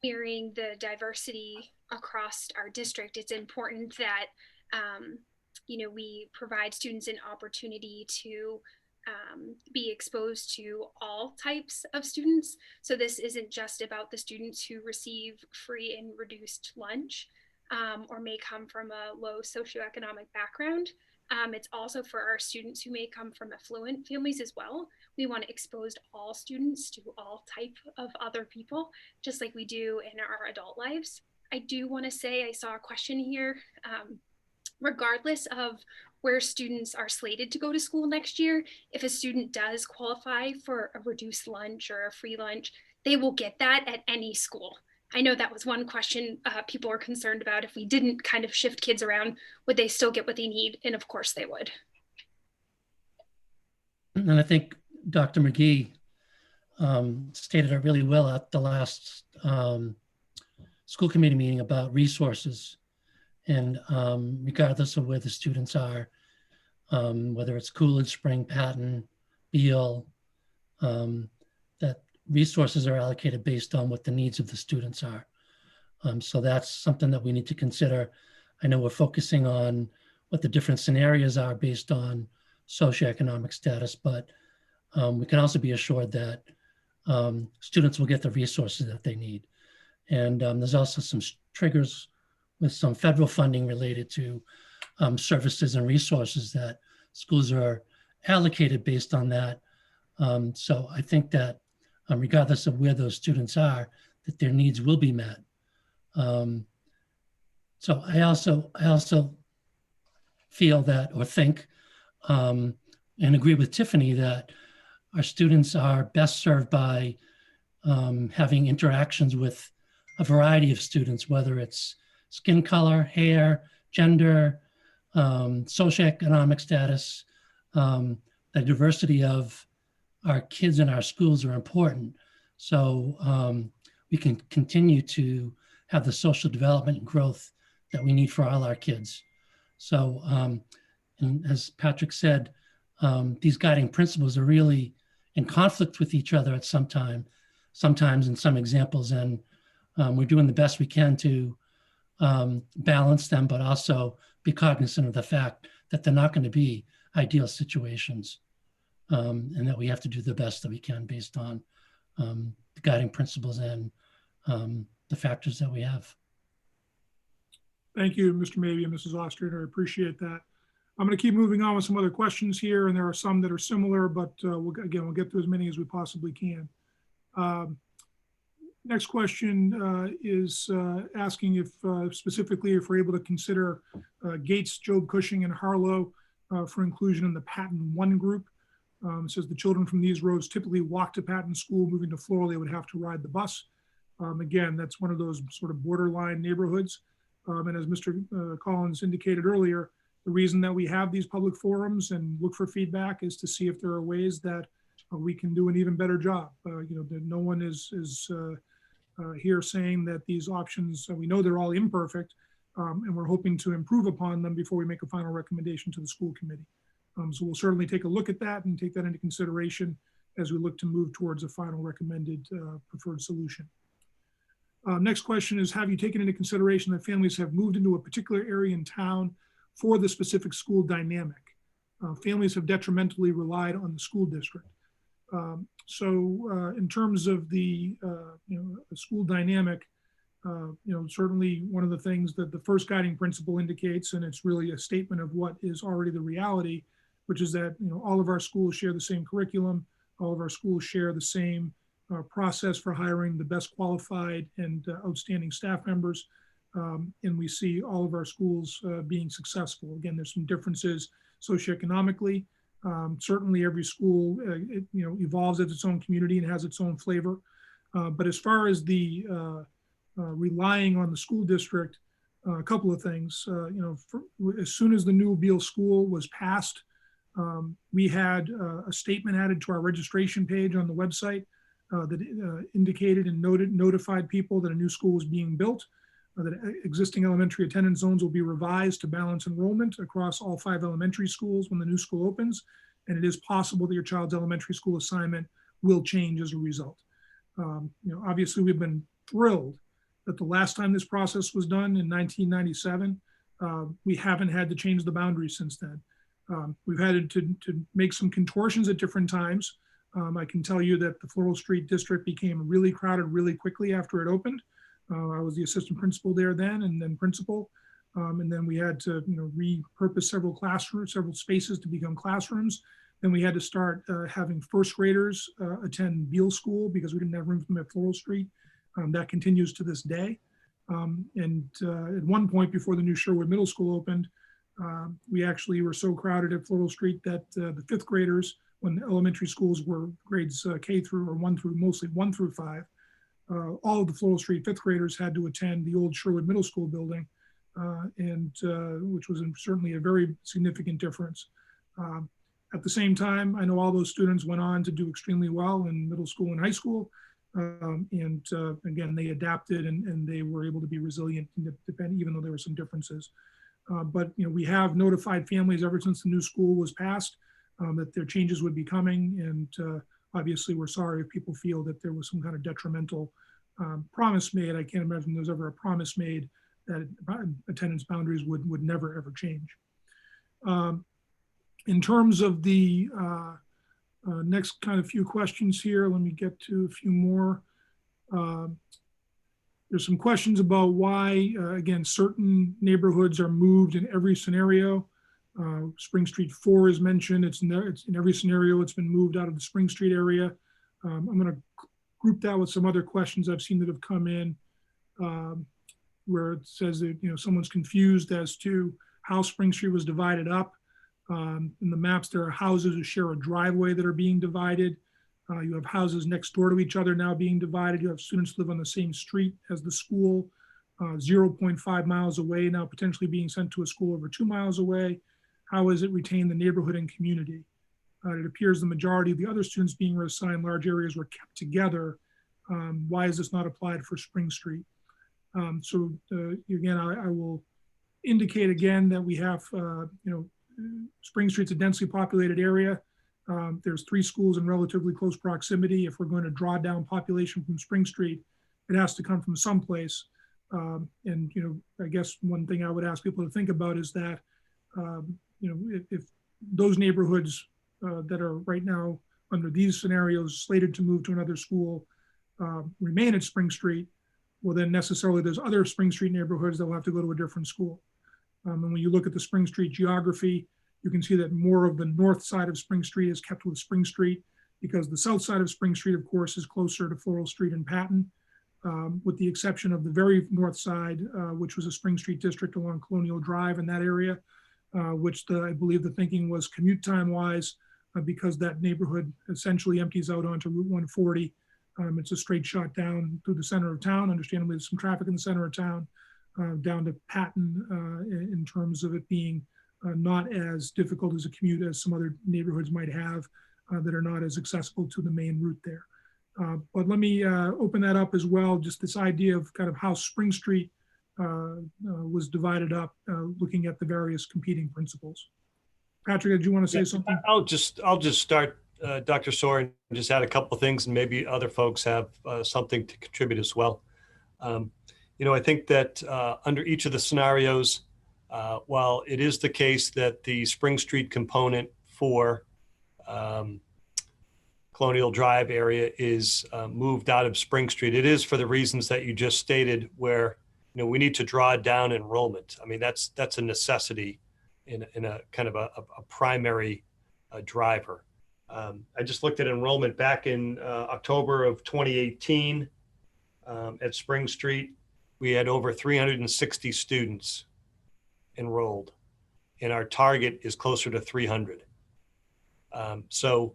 mirroring the diversity across our district, it's important that we provide students an opportunity to be exposed to all types of students. So this isn't just about the students who receive free and reduced lunch or may come from a low socioeconomic background. It's also for our students who may come from affluent families as well. We want to expose all students to all type of other people, just like we do in our adult lives. I do want to say, I saw a question here, regardless of where students are slated to go to school next year, if a student does qualify for a reduced lunch or a free lunch, they will get that at any school. I know that was one question people were concerned about. If we didn't kind of shift kids around, would they still get what they need? And of course they would. And I think Dr. McGee stated it really well at the last school committee meeting about resources. And regardless of where the students are, whether it's Coolidge, Spring, Patton, Beale, that resources are allocated based on what the needs of the students are. So that's something that we need to consider. I know we're focusing on what the different scenarios are based on socioeconomic status, but we can also be assured that students will get the resources that they need. And there's also some triggers with some federal funding related to services and resources that schools are allocated based on that. So I think that regardless of where those students are, that their needs will be met. So I also feel that, or think, and agree with Tiffany that our students are best served by having interactions with a variety of students, whether it's skin color, hair, gender, socioeconomic status. The diversity of our kids in our schools are important. So we can continue to have the social development and growth that we need for all our kids. So, and as Patrick said, these guiding principles are really in conflict with each other at sometimes in some examples, and we're doing the best we can to balance them, but also be cognizant of the fact that they're not going to be ideal situations, and that we have to do the best that we can based on the guiding principles and the factors that we have. Thank you, Mr. Mabey and Mrs. Ostrander. I appreciate that. I'm going to keep moving on with some other questions here, and there are some that are similar, but we'll get through as many as we possibly can. Next question is asking if specifically if we're able to consider Gates, Job Cushing, and Harlow for inclusion in the Patton 1 group. It says the children from these roads typically walk to Patton School. Moving to Floral, they would have to ride the bus. Again, that's one of those sort of borderline neighborhoods. And as Mr. Collins indicated earlier, the reason that we have these public forums and look for feedback is to see if there are ways that we can do an even better job. That no one is here saying that these options, we know they're all imperfect, and we're hoping to improve upon them before we make a final recommendation to the school committee. So we'll certainly take a look at that and take that into consideration as we look to move towards a final recommended preferred solution. Next question is, have you taken into consideration that families have moved into a particular area in town for the specific school dynamic? Families have detrimentally relied on the school district. So in terms of the the school dynamic, certainly one of the things that the first guiding principle indicates, and it's really a statement of what is already the reality, which is that all of our schools share the same curriculum, all of our schools share the same process for hiring the best qualified and outstanding staff members, and we see all of our schools being successful. Again, there's some differences socioeconomically. Certainly every school evolves as its own community and has its own flavor. But as far as the relying on the school district, a couple of things. As soon as the new Beale School was passed, we had a statement added to our registration page on the website that indicated and notified people that a new school was being built, that existing elementary attendance zones will be revised to balance enrollment across all 5 elementary schools when the new school opens. And it is possible that your child's elementary school assignment will change as a result. Obviously, we've been thrilled that the last time this process was done in 1997, we haven't had to change the boundaries since then. We've had to make some contortions at different times. I can tell you that the Floral Street district became really crowded really quickly after it opened. I was the assistant principal there then, and then principal. And then we had to repurpose several classrooms, several spaces to become classrooms. Then we had to start having first graders attend Beale School because we didn't have room for them at Floral Street. That continues to this day. And at one point before the new Sherwood Middle School opened, we actually were so crowded at Floral Street that the 5th graders, when elementary schools were grades K through, or 1 through, mostly 1 through 5, all of the Floral Street 5th graders had to attend the old Sherwood Middle School building, which was certainly a very significant difference. At the same time, I know all those students went on to do extremely well in middle school and high school. Again, they adapted and they were able to be resilient, even though there were some differences. But we have notified families ever since the new school was passed that their changes would be coming. And obviously, we're sorry if people feel that there was some kind of detrimental promise made. I can't imagine there was ever a promise made that attendance boundaries would never, ever change. In terms of the next kind of few questions here, let me get to a few more. There's some questions about why, again, certain neighborhoods are moved in every scenario. Spring Street 4 is mentioned. It's in every scenario. It's been moved out of the Spring Street area. I'm going to group that with some other questions I've seen that have come in, where it says that someone's confused as to how Spring Street was divided up. In the maps, there are houses who share a driveway that are being divided. You have houses next door to each other now being divided. You have students who live on the same street as the school, 0.5 miles away, now potentially being sent to a school over 2 miles away. How is it retained the neighborhood and community? It appears the majority of the other students being reassigned large areas were kept together. Why is this not applied for Spring Street? So again, I will indicate again that we have, Spring Street's a densely populated area. There's 3 schools in relatively close proximity. If we're going to draw down population from Spring Street, it has to come from someplace. And I guess one thing I would ask people to think about is that, if those neighborhoods that are right now under these scenarios slated to move to another school remain at Spring Street, well, then necessarily there's other Spring Street neighborhoods that will have to go to a different school. And when you look at the Spring Street geography, you can see that more of the north side of Spring Street is kept with Spring Street, because the south side of Spring Street, of course, is closer to Floral Street and Patton, with the exception of the very north side, which was a Spring Street district along Colonial Drive in that area, which I believe the thinking was commute time wise, because that neighborhood essentially empties out onto Route 140. It's a straight shot down through the center of town. Understandably, there's some traffic in the center of town, down to Patton, in terms of it being not as difficult as a commute as some other neighborhoods might have that are not as accessible to the main route there. But let me open that up as well, just this idea of kind of how Spring Street was divided up, looking at the various competing principles. Patrick, did you want to say something? I'll just start, Dr. Sawyer, and just add a couple of things, and maybe other folks have something to contribute as well. I think that under each of the scenarios, while it is the case that the Spring Street component for Colonial Drive area is moved out of Spring Street, it is for the reasons that you just stated, where we need to draw down enrollment. I mean, that's a necessity in a kind of a primary driver. I just looked at enrollment back in October of 2018 at Spring Street. We had over 360 students enrolled, and our target is closer to 300. So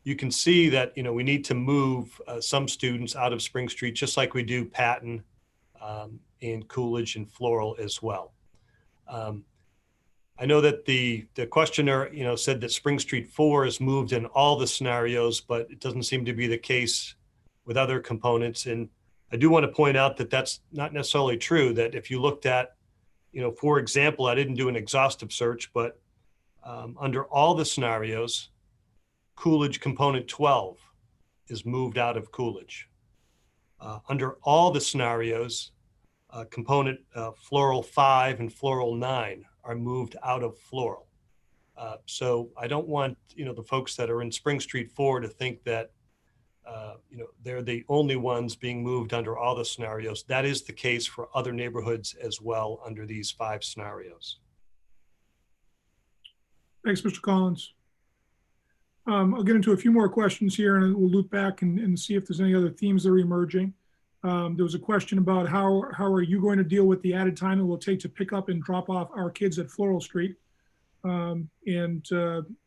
you can see that we need to move some students out of Spring Street, just like we do Patton and Coolidge and Floral as well. I know that the questioner said that Spring Street 4 is moved in all the scenarios, but it doesn't seem to be the case with other components. And I do want to point out that that's not necessarily true, that if you looked at, for example, I didn't do an exhaustive search, but under all the scenarios, Coolidge component 12 is moved out of Coolidge. Under all the scenarios, component Floral 5 and Floral 9 are moved out of Floral. So I don't want the folks that are in Spring Street 4 to think that they're the only ones being moved under all the scenarios. That is the case for other neighborhoods as well under these 5 scenarios. Thanks, Mr. Collins. I'll get into a few more questions here, and we'll loop back and see if there's any other themes that are emerging. There was a question about how are you going to deal with the added time it will take to pick up and drop off our kids at Floral Street.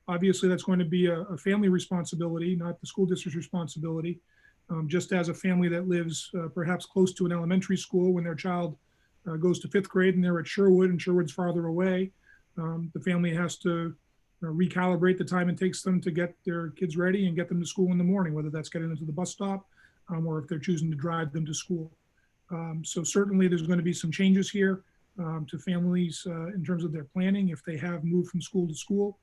Obviously that's going to be a family responsibility, not the school district's responsibility. Just as a family that lives perhaps close to an elementary school, when their child goes to 5th grade and they're at Sherwood and Sherwood's farther away, the family has to recalibrate the time it takes them to get their kids ready and get them to school in the morning, whether that's getting them to the bus stop or if they're choosing to drive them to school. So certainly there's going to be some changes here to families in terms of their planning if they have moved from school to school.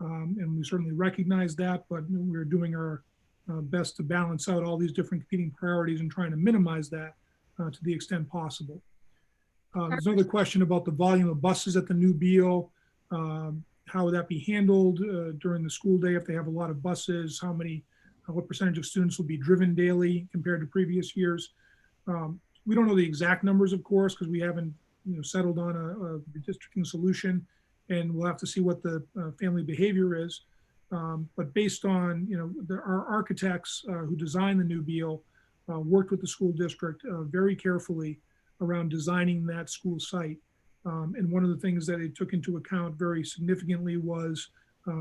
And we certainly recognize that, but we're doing our best to balance out all these different competing priorities and trying to minimize that to the extent possible. There's another question about the volume of buses at the new Beal. How would that be handled during the school day if they have a lot of buses? What percentage of students will be driven daily compared to previous years? We don't know the exact numbers, of course, because we haven't settled on a redistricting solution, and we'll have to see what the family behavior is. But based on our architects who designed the new Beal worked with the school district very carefully around designing that school site. And one of the things that they took into account very significantly was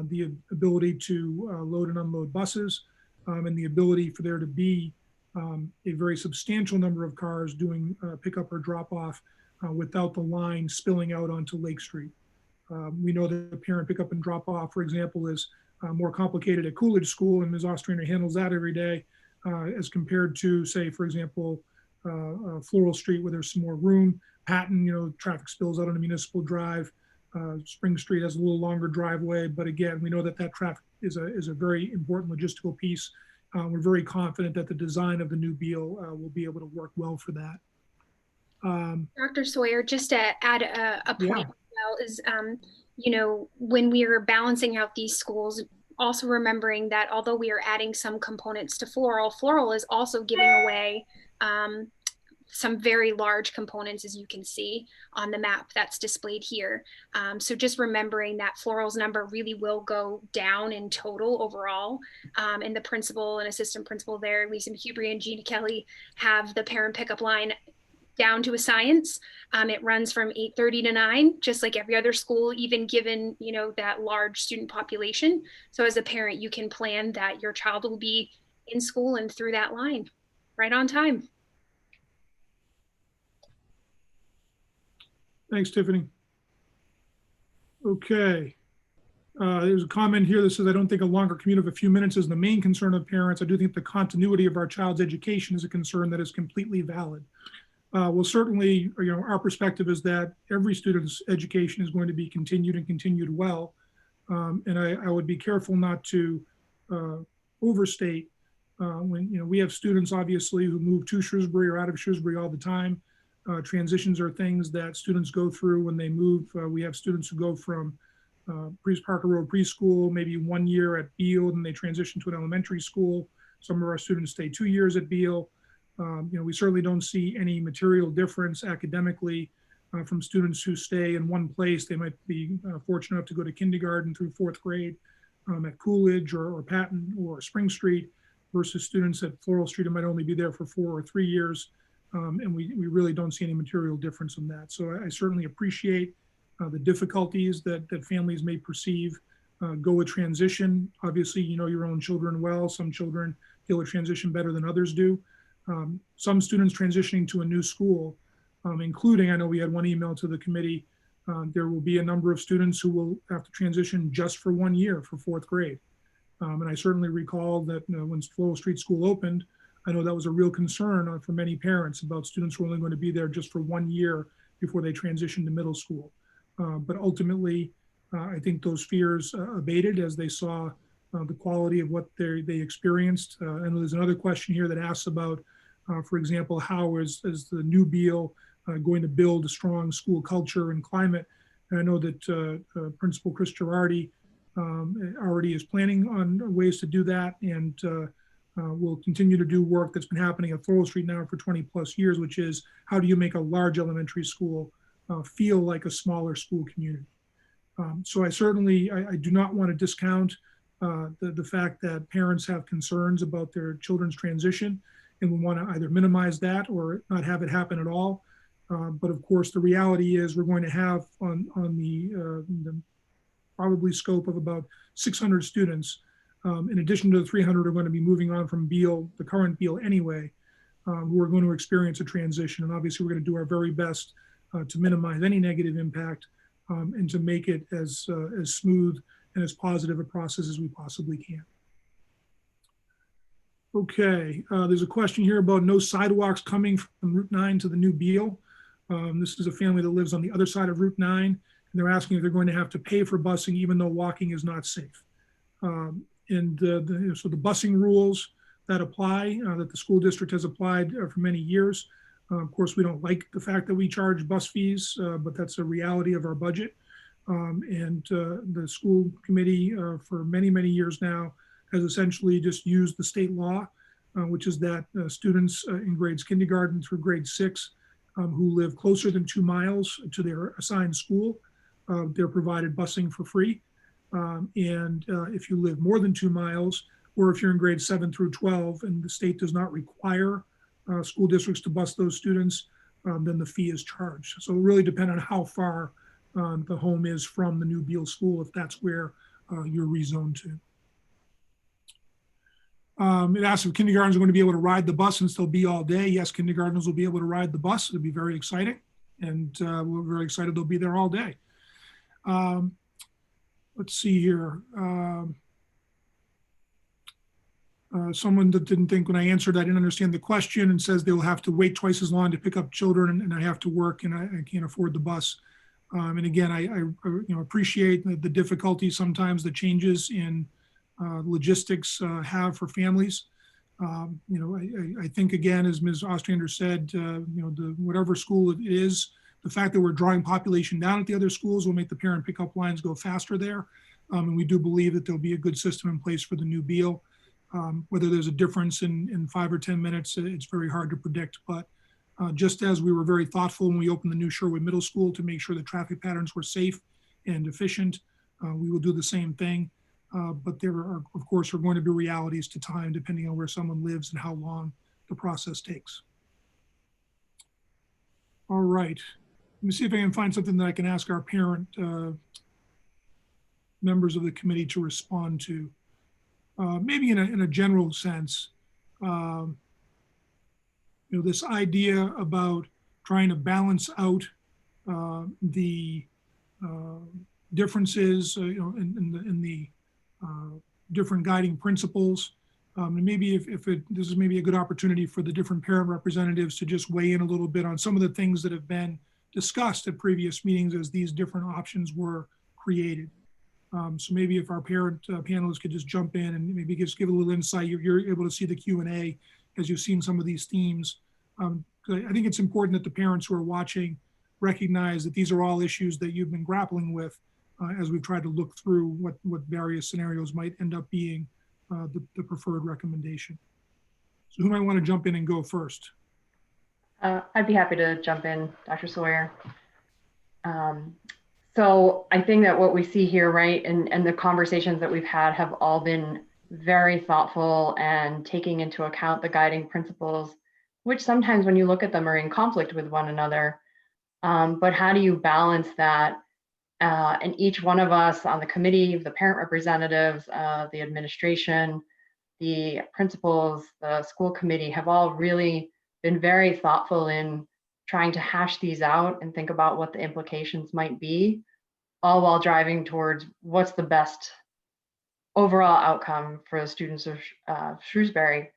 the ability to load and unload buses, and the ability for there to be a very substantial number of cars doing pickup or drop off without the line spilling out onto Lake Street. We know that the parent pickup and drop off, for example, is more complicated at Coolidge School, and Ms. Ostrander handles that every day as compared to, say, for example, Floral Street, where there's some more room. Patton, traffic spills out on a municipal drive. Spring Street has a little longer driveway, but again, we know that traffic is a very important logistical piece. We're very confident that the design of the new Beal will be able to work well for that. Dr. Sawyer, just to add a point as well is, when we are balancing out these schools, also remembering that although we are adding some components to floral is also giving away some very large components, as you can see on the map that's displayed here. So just remembering that floral's number really will go down in total overall. And the principal and assistant principal there, Lisa McHubry and Gina Kelly, have the parent pickup line down to a science. It runs from 8:30 to 9, just like every other school, even given, you know, that large student population. So as a parent, you can plan that your child will be in school and through that line right on time. Thanks, Tiffany. Okay. There's a comment here that says, I don't think a longer commute of a few minutes is the main concern of parents. I do think the continuity of our child's education is a concern that is completely valid. Well, certainly, you know, our perspective is that every student's education is going to be continued and continued well. And I would be careful not to overstate when, you know, we have students obviously who move to Shrewsbury or out of Shrewsbury all the time. Transitions are things that students go through when they move. We have students who go from Parker Road Preschool, maybe 1 year at Beale, and they transition to an elementary school. Some of our students stay 2 years at Beale. You know, we certainly don't see any material difference academically from students who stay in one place. They might be fortunate enough to go to kindergarten through 4th grade at Coolidge or Patton or Spring Street versus students at Floral Street who might only be there for 4 or 3 years. And we really don't see any material difference in that. So I certainly appreciate the difficulties that families may perceive go with transition. Obviously, you know your own children well. Some children deal with transition better than others do. Some students transitioning to a new school, including, I know we had one email to the committee, there will be a number of students who will have to transition just for 1 year for 4th grade. And I certainly recall that when Floral Street School opened, I know that was a real concern for many parents about students who are only going to be there just for 1 year before they transition to middle school. But ultimately, I think those fears abated as they saw the quality of what they experienced. And there's another question here that asks about, for example, how is the new Beale going to build a strong school culture and climate? And I know that Principal Chris Girardi already is planning on ways to do that, and we'll continue to do work that's been happening at Floral Street now for 20 plus years, which is how do you make a large elementary school feel like a smaller school community? So I certainly, I do not want to discount the fact that parents have concerns about their children's transition, and we want to either minimize that or not have it happen at all. But of course, the reality is we're going to have on the probably scope of about 600 students, in addition to the 300 are going to be moving on from Beale, the current Beale anyway, who are going to experience a transition. And obviously we're going to do our very best to minimize any negative impact and to make it as smooth and as positive a process as we possibly can. Okay, there's a question here about no sidewalks coming from Route 9 to the new Beale. This is a family that lives on the other side of Route 9, and they're asking if they're going to have to pay for busing even though walking is not safe. So the busing rules that apply, that the school district has applied for many years. Of course, we don't like the fact that we charge bus fees, but that's a reality of our budget. The school committee for many, many years now has essentially just used the state law, which is that students in grades kindergarten through grade 6 who live closer than 2 miles to their assigned school, they're provided busing for free. If you live more than 2 miles, or if you're in grades 7 through 12 and the state does not require school districts to bus those students, then the fee is charged. So it really depends on how far the home is from the new Beale school, if that's where you're rezoned to. It asks if kindergartners are going to be able to ride the bus and still be all day. Yes, kindergartners will be able to ride the bus. It'll be very exciting. And we're very excited they'll be there all day. Let's see here. Someone that didn't think when I answered, I didn't understand the question, and says they will have to wait twice as long to pick up children, and I have to work and I can't afford the bus. And again, I appreciate the difficulty sometimes the changes in logistics have for families. I think again, as Ms. Ostrander said, whatever school it is, the fact that we're drawing population down at the other schools will make the parent pickup lines go faster there. And we do believe that there'll be a good system in place for the new Beal. Whether there's a difference in 5 or 10 minutes, it's very hard to predict. But just as we were very thoughtful when we opened the new Sherwood Middle School to make sure the traffic patterns were safe and efficient, we will do the same thing. But there are, of course, are going to be realities to time depending on where someone lives and how long the process takes. All right. Let me see if I can find something that I can ask our parent members of the committee to respond to. Maybe in a general sense, this idea about trying to balance out the differences, in the different guiding principles. And maybe this is maybe a good opportunity for the different parent representatives to just weigh in a little bit on some of the things that have been discussed at previous meetings as these different options were created. So maybe if our parent panelists could just jump in and maybe just give a little insight, you're able to see the Q&A as you've seen some of these themes. I think it's important that the parents who are watching recognize that these are all issues that you've been grappling with as we've tried to look through what various scenarios might end up being the preferred recommendation. So who might want to jump in and go first? I'd be happy to jump in, Dr. Sawyer. So I think that what we see here, right, and the conversations that we've had have all been very thoughtful and taking into account the guiding principles, which sometimes when you look at them are in conflict with one another. But how do you balance that? And each one of us on the committee, the parent representatives, the administration, the principals, the school committee have all really been very thoughtful in trying to hash these out and think about what the implications might be, all while driving towards what's the best overall outcome for the students of Shrewsbury.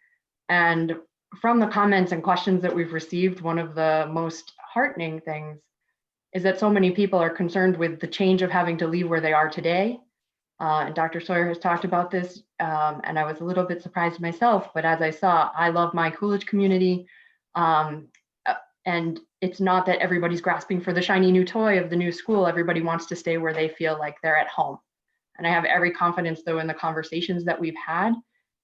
And from the comments and questions that we've received, one of the most heartening things is that so many people are concerned with the change of having to leave where they are today. And Dr. Sawyer has talked about this, and I was a little bit surprised myself, but as I saw, I love my Coolidge community. And it's not that everybody's grasping for the shiny new toy of the new school. Everybody wants to stay where they feel like they're at home. And I have every confidence, though, in the conversations that we've had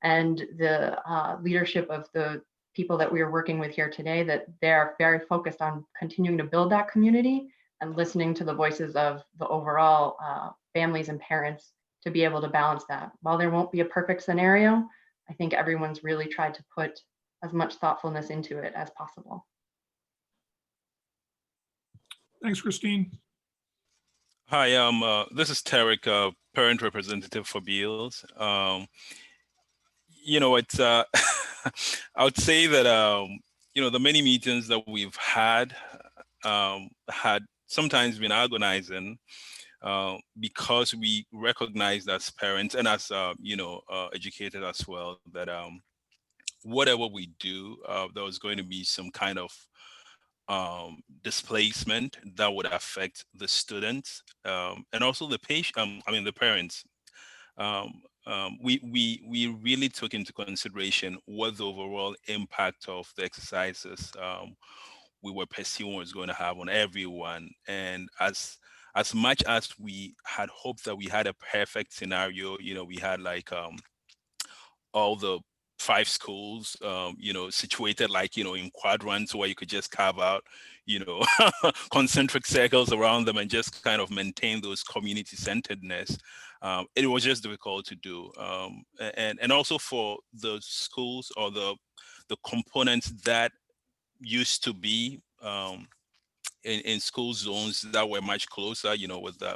and the leadership of the people that we are working with here today, that they're very focused on continuing to build that community and listening to the voices of the overall families and parents to be able to balance that. While there won't be a perfect scenario, I think everyone's really tried to put as much thoughtfulness into it as possible. Thanks, Christine. Hi, this is Tarek, parent representative for Beals. It's I would say that the many meetings that we've had sometimes been agonizing because we recognize as parents and as educators as well that whatever we do, there was going to be some kind of displacement that would affect the students and also the patient. The parents. We really took into consideration what the overall impact of the exercises we were pursuing was going to have on everyone. And as much as we had hoped that we had a perfect scenario, we had like all the 5 schools, situated like, in quadrants where you could just carve out, concentric circles around them and just kind of maintain those community centeredness. It was just difficult to do. And also for the schools or the components that used to be in school zones that were much closer,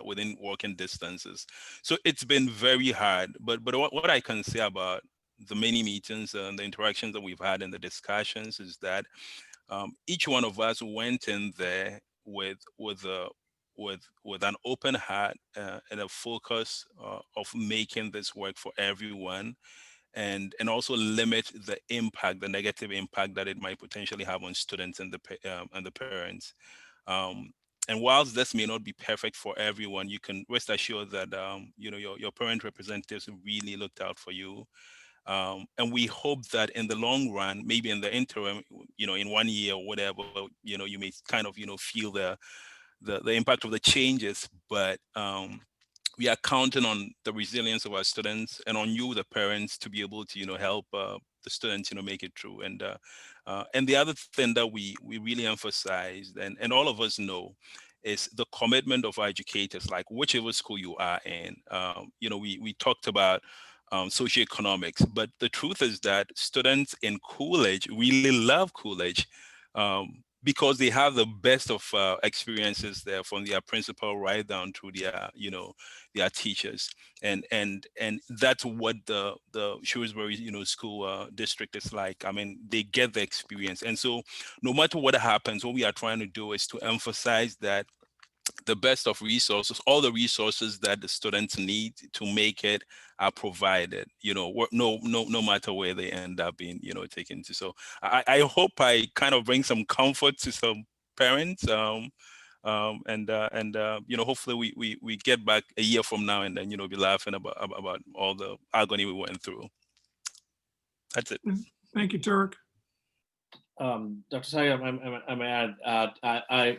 within walking distances. So it's been very hard. But what I can say about the many meetings and the interactions that we've had and the discussions is that each one of us went in there with an open heart and a focus of making this work for everyone, and also limit the impact, the negative impact that it might potentially have on students and the parents. And whilst this may not be perfect for everyone, you can rest assured that your parent representatives really looked out for you. And we hope that in the long run, maybe in the interim, in 1 year or whatever, you may kind of, feel the impact of the changes, but we are counting on the resilience of our students and on you, the parents, to be able to, help the students, make it through. And the other thing that we really emphasized, and all of us know, is the commitment of our educators, like whichever school you are in. We talked about socioeconomics, but the truth is that students in Coolidge really love Coolidge because they have the best of experiences there, from their principal right down to their teachers, and that's what the Shrewsbury school district is like. I mean, they get the experience, and so no matter what happens, what we are trying to do is to emphasize that the best of resources, all the resources that the students need to make it, are provided, no matter where they end up being, taken to. So I hope I kind of bring some comfort to some parents. Hopefully we get back a year from now and then, be laughing about all the agony we went through. That's it. Thank you, Tarek. Dr. Sawyer, I may add, I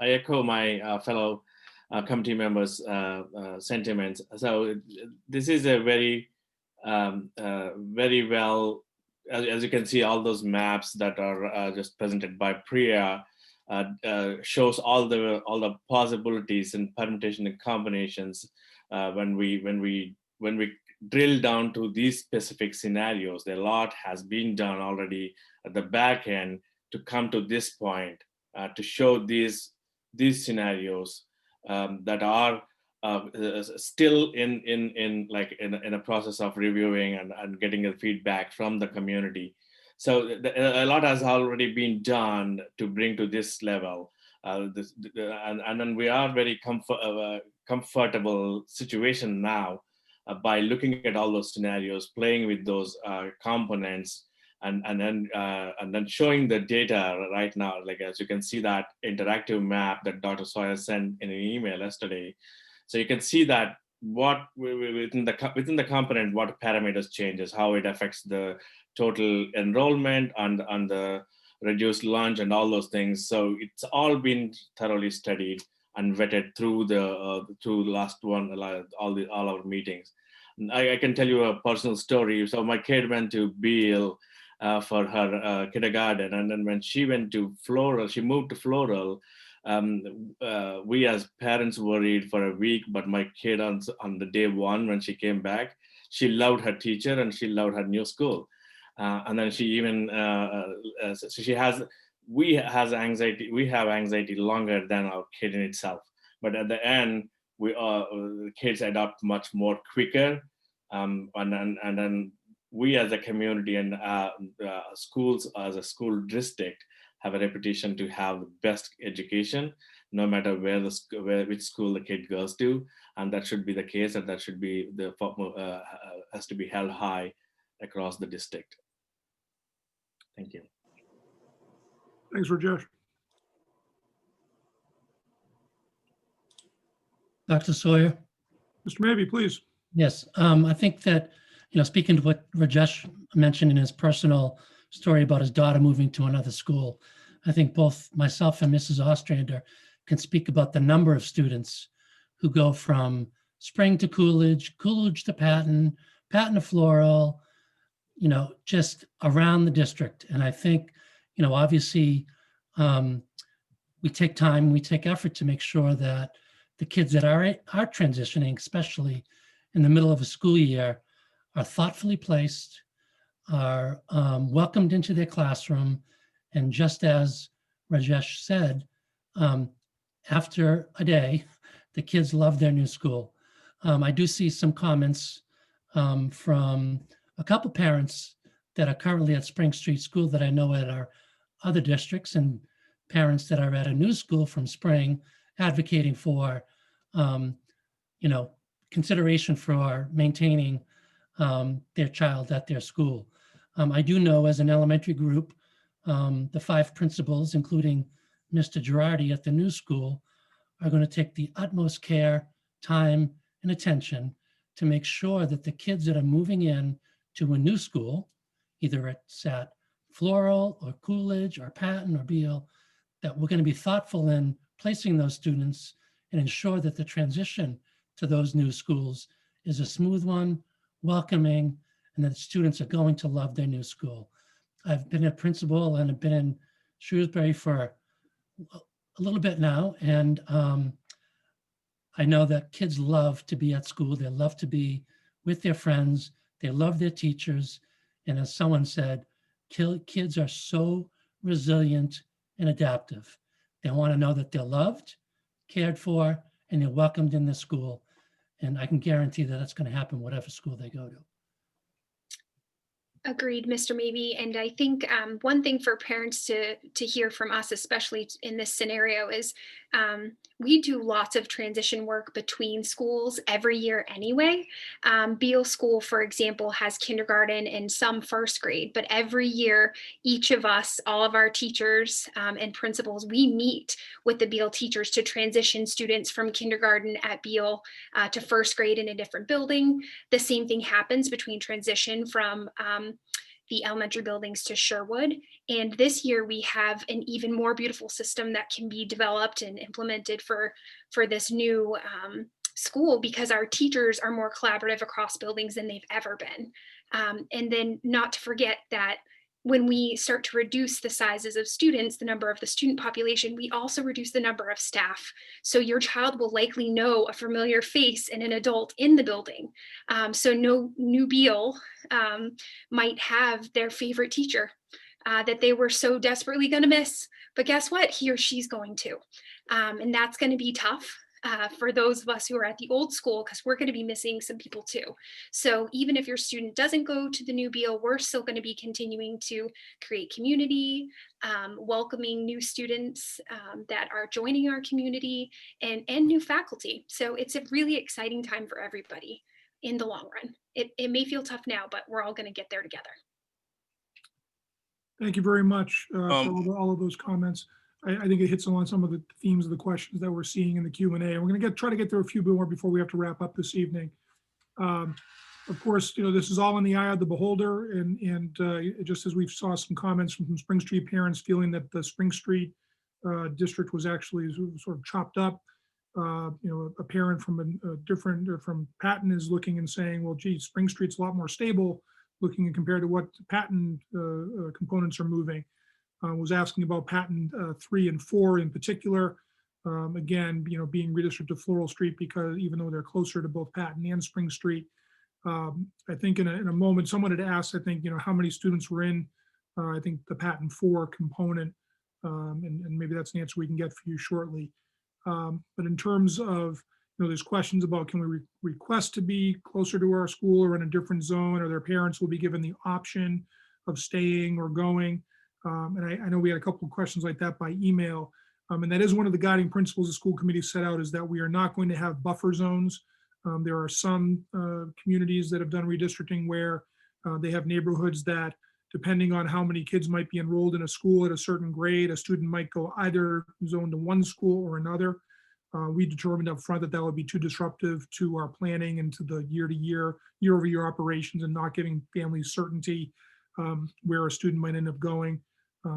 echo my fellow committee members' sentiments. So this is a very well, as you can see, all those maps that are just presented by Priya shows all the possibilities and permutation and combinations when we drill down to these specific scenarios. A lot has been done already at the back end to come to this point, to show these scenarios that are still in a process of reviewing and getting the feedback from the community. So a lot has already been done to bring to this level. And then we are very comfortable situation now by looking at all those scenarios, playing with those components, and then showing the data right now. Like, as you can see, that interactive map that Dr. Sawyer sent in an email yesterday. So you can see that what within the component, what parameters changes, how it affects the total enrollment and the reduced lunch and all those things. So it's all been thoroughly studied and vetted through the last one, all our meetings. I can tell you a personal story. So my kid went to Beale for her kindergarten, and then when she went to Floral, she moved to Floral. We as parents worried for a week, but my kid on the day one when she came back, she loved her teacher and she loved her new school. And then she even we have anxiety longer than our kid in itself. But at the end, kids adopt much more quicker, and then we as a community and schools as a school district have a reputation to have the best education, no matter which school the kid goes to, and that should be the case, and that should be has to be held high across the district. Thank you. Thanks, Rajesh. Dr. Sawyer? Mr. Mabey, please. Yes, I think that, speaking to what Rajesh mentioned in his personal story about his daughter moving to another school, I think both myself and Mrs. Ostrander can speak about the number of students who go from Spring to Coolidge, Coolidge to Patton, Patton to Floral, just around the district. And I think, obviously, we take time, we take effort to make sure that the kids that are transitioning, especially in the middle of a school year, are thoughtfully placed, are welcomed into their classroom. And just as Rajesh said, after a day, the kids love their new school. I do see some comments from a couple parents that are currently at Spring Street School that I know at our other districts, and parents that are at a new school from Spring advocating for, consideration for maintaining their child at their school. I do know as an elementary group, the 5 principals, including Mr. Girardi at the new school, are going to take the utmost care, time, and attention to make sure that the kids that are moving in to a new school, either at Floral or Coolidge or Patton or Beale, that we're going to be thoughtful in placing those students and ensure that the transition to those new schools is a smooth one, welcoming, and that students are going to love their new school. I've been a principal and I've been in Shrewsbury for a little bit now, and I know that kids love to be at school. They love to be with their friends. They love their teachers. And as someone said, kids are so resilient and adaptive. They want to know that they're loved, cared for, and they're welcomed in the school. And I can guarantee that that's going to happen whatever school they go to. Agreed, Mr. Maybe. And I think one thing for parents to hear from us, especially in this scenario, is we do lots of transition work between schools every year anyway. Beale School, for example, has kindergarten and some first grade, but every year, each of us, all of our teachers and principals, we meet with the Beale teachers to transition students from kindergarten at Beale to first grade in a different building. The same thing happens between transition from the elementary buildings to Sherwood. And this year we have an even more beautiful system that can be developed and implemented for this new school, because our teachers are more collaborative across buildings than they've ever been. And then not to forget that when we start to reduce the sizes of students, the number of the student population, we also reduce the number of staff. So your child will likely know a familiar face and an adult in the building. So no new Beale might have their favorite teacher that they were so desperately going to miss. But guess what? He or she's going to. And that's going to be tough for those of us who are at the old school, because we're going to be missing some people too. So even if your student doesn't go to the new Beale, we're still going to be continuing to create community, welcoming new students that are joining our community, and new faculty. So it's a really exciting time for everybody in the long run. It may feel tough now, but we're all going to get there together. Thank you very much for all of those comments. I think it hits on some of the themes of the questions that we're seeing in the Q&A. And we're going to try to get through a few more before we have to wrap up this evening. Of course, this is all in the eye of the beholder. And just as we saw some comments from Spring Street parents feeling that the Spring Street district was actually sort of chopped up. A parent from from Patton is looking and saying, well, gee, Spring Street's a lot more stable, looking and compared to what Patton components are moving. Was asking about Patton 3 and 4 in particular. Again, being redistricted to Floral Street, because even though they're closer to both Patton and Spring Street, I think in a moment someone had asked, I think, how many students were in, I think the Patton 4 component, and maybe that's an answer we can get for you shortly. But in terms of, there's questions about, can we request to be closer to our school or in a different zone, or their parents will be given the option of staying or going. And I know we had a couple of questions like that by email. And that is one of the guiding principles the school committee set out, is that we are not going to have buffer zones. There are some communities that have done redistricting where they have neighborhoods that, depending on how many kids might be enrolled in a school at a certain grade, a student might go either zone to one school or another. We determined up front that that would be too disruptive to our planning and to the year-over-year operations, and not giving families certainty where a student might end up going.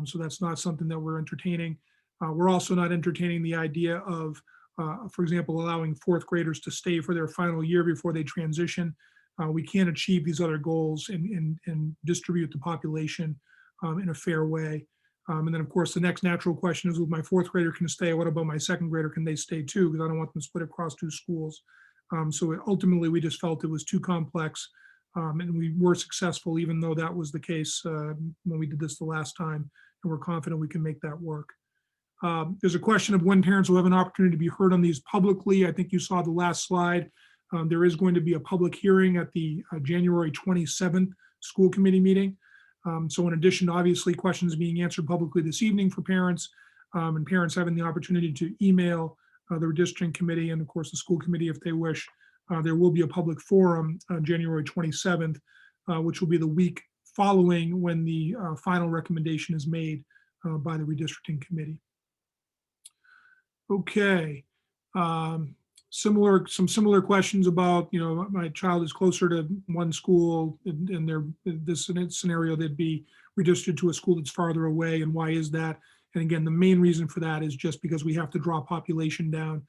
So that's not something that we're entertaining. We're also not entertaining the idea of, for example, allowing fourth graders to stay for their final year before they transition. We can't achieve these other goals and distribute the population in a fair way. And then, of course, the next natural question is, well, my fourth grader can stay. What about my second grader? Can they stay too? Because I don't want them split across two schools. So ultimately, we just felt it was too complex. And we were successful, even though that was the case when we did this the last time. And we're confident we can make that work. There's a question of when parents will have an opportunity to be heard on these publicly. I think you saw the last slide. There is going to be a public hearing at the January 27th school committee meeting. So in addition to obviously questions being answered publicly this evening for parents, and parents having the opportunity to email the redistricting committee and of course the school committee if they wish, there will be a public forum on January 27th, which will be the week following when the final recommendation is made by the redistricting committee. Okay. Some similar questions about, my child is closer to one school, and this scenario, they'd be redistricted to a school that's farther away, and why is that? And again, the main reason for that is just because we have to draw population down.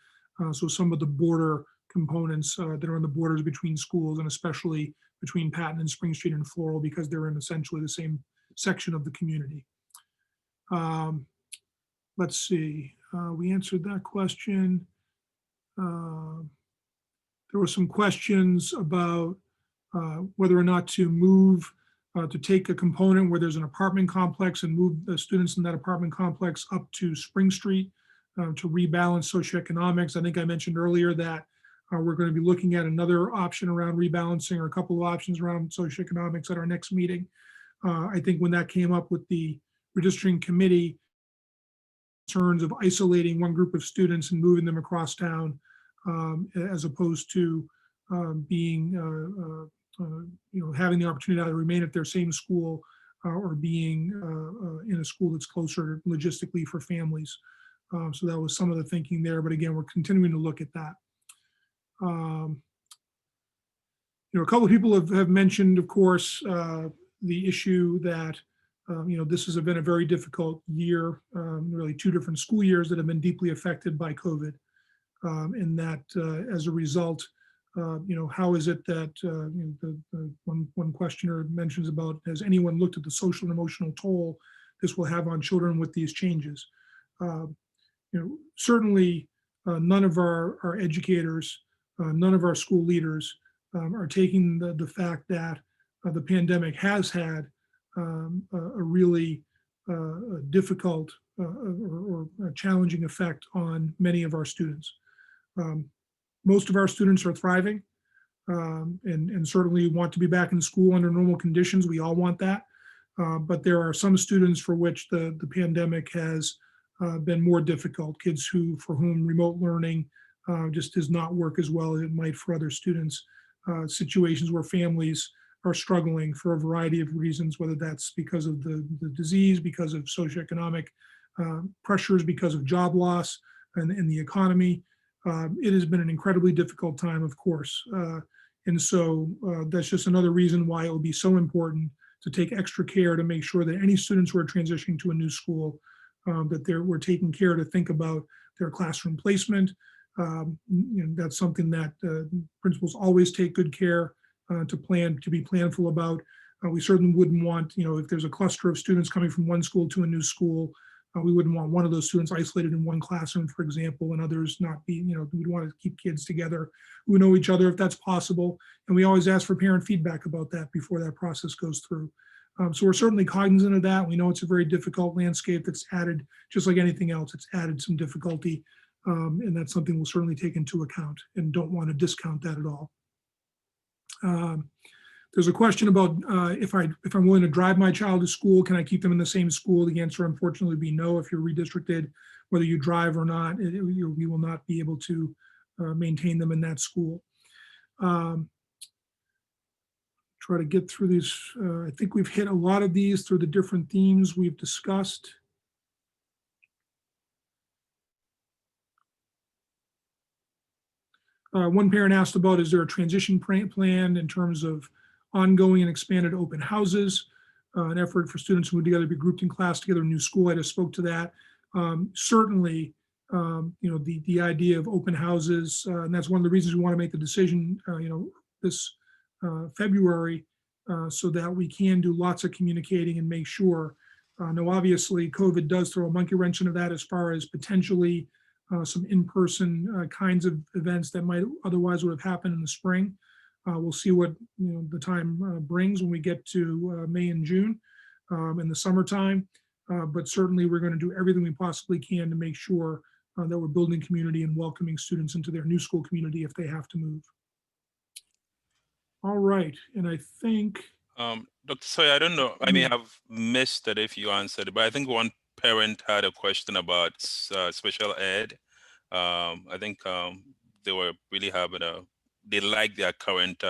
So some of the border components that are on the borders between schools, and especially between Patton and Spring Street and Floral, because they're in essentially the same section of the community. Let's see, we answered that question. There were some questions about whether or not to move, to take a component where there's an apartment complex and move the students in that apartment complex up to Spring Street to rebalance socioeconomics. I think I mentioned earlier that we're going to be looking at another option around rebalancing, or a couple of options around socioeconomics at our next meeting. I think when that came up with the redistricting committee, concerns of isolating one group of students and moving them across town, as opposed to being, having the opportunity to either remain at their same school or being in a school that's closer logistically for families. So that was some of the thinking there. But again, we're continuing to look at that. A couple of people have mentioned, of course, the issue that this has been a very difficult year, really 2 different school years that have been deeply affected by COVID. And that as a result, how is it that the one questioner mentions about, has anyone looked at the social and emotional toll this will have on children with these changes? Certainly none of our educators, none of our school leaders are taking the fact that the pandemic has had a really difficult or a challenging effect on many of our students. Most of our students are thriving and certainly want to be back in school under normal conditions. We all want that. But there are some students for which the pandemic has been more difficult. Kids for whom remote learning just does not work as well as it might for other students. Situations where families are struggling for a variety of reasons, whether that's because of the disease, because of socioeconomic pressures, because of job loss and the economy. It has been an incredibly difficult time, of course. And so that's just another reason why it will be so important to take extra care to make sure that any students who are transitioning to a new school, that we're taking care to think about their classroom placement. That's something that principals always take good care to be planful about. We certainly wouldn't want, if there's a cluster of students coming from one school to a new school, we wouldn't want one of those students isolated in one classroom, for example, and others not be, we'd want to keep kids together who know each other if that's possible. And we always ask for parent feedback about that before that process goes through. So we're certainly cognizant of that. We know it's a very difficult landscape that's added, just like anything else, it's added some difficulty. And that's something we'll certainly take into account and don't want to discount that at all. There's a question about if I'm willing to drive my child to school, can I keep them in the same school? The answer, unfortunately, would be no. If you're redistricted, whether you drive or not, we will not be able to maintain them in that school. Try to get through these. I think we've hit a lot of these through the different themes we've discussed. One parent asked about, is there a transition plan in terms of ongoing and expanded open houses, an effort for students who would together be grouped in class together in new school? I just spoke to that. Certainly, the idea of open houses, and that's one of the reasons we want to make the decision, this February, so that we can do lots of communicating and make sure. Now, obviously, COVID does throw a monkey wrench into that as far as potentially some in-person kinds of events that might otherwise would have happened in the spring. We'll see what the time brings when we get to May and June in the summertime. But certainly we're going to do everything we possibly can to make sure that we're building community and welcoming students into their new school community if they have to move. All right, and I think Dr. Sawyer, I don't know, I may have missed it if you answered, but I think one parent had a question about special ed. I think they were really having they like their current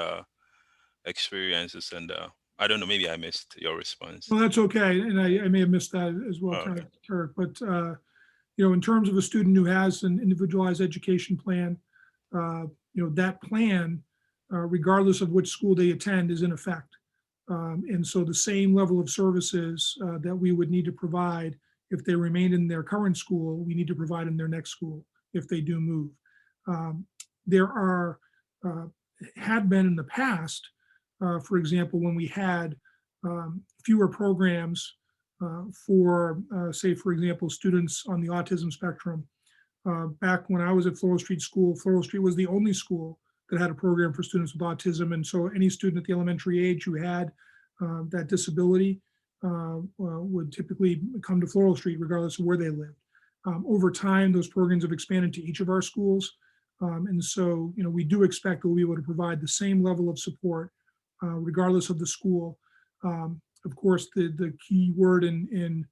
experiences, and I don't know, maybe I missed your response. Well, that's okay, and I may have missed that as well, Okay. Kurt. But in terms of a student who has an individualized education plan, that plan, regardless of which school they attend, is in effect. And so the same level of services that we would need to provide if they remain in their current school, we need to provide in their next school if they do move. there are, had been in the past, for example, when we had fewer programs for, say, for example, students on the autism spectrum. Back when I was at Floral Street School, Floral Street was the only school that had a program for students with autism. And so any student at the elementary age who had that disability would typically come to Floral Street regardless of where they lived. Over time, those programs have expanded to each of our schools. And so, we do expect that we'll be able to provide the same level of support regardless of the school. Of course, the key word in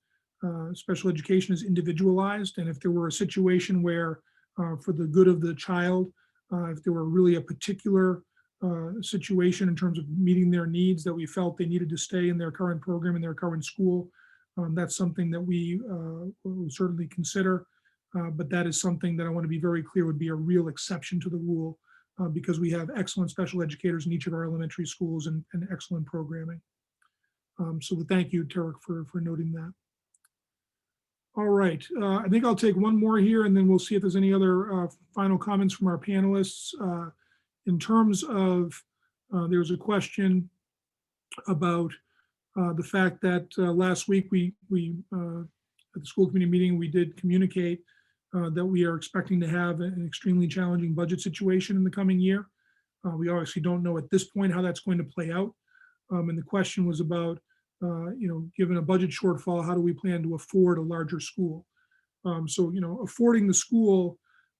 special education is individualized. And if there were a situation where, for the good of the child, if there were really a particular situation in terms of meeting their needs that we felt they needed to stay in their current program, in their current school, that's something that we will certainly consider. But that is something that I want to be very clear would be a real exception to the rule because we have excellent special educators in each of our elementary schools and excellent programming. So thank you, Tarek, for noting that. All right, I think I'll take one more here and then we'll see if there's any other final comments from our panelists. In terms of, there was a question about the fact that last week we at the school committee meeting, we did communicate that we are expecting to have an extremely challenging budget situation in the coming year. We obviously don't know at this point how that's going to play out. And the question was about, given a budget shortfall, how do we plan to afford a larger school? So, affording the school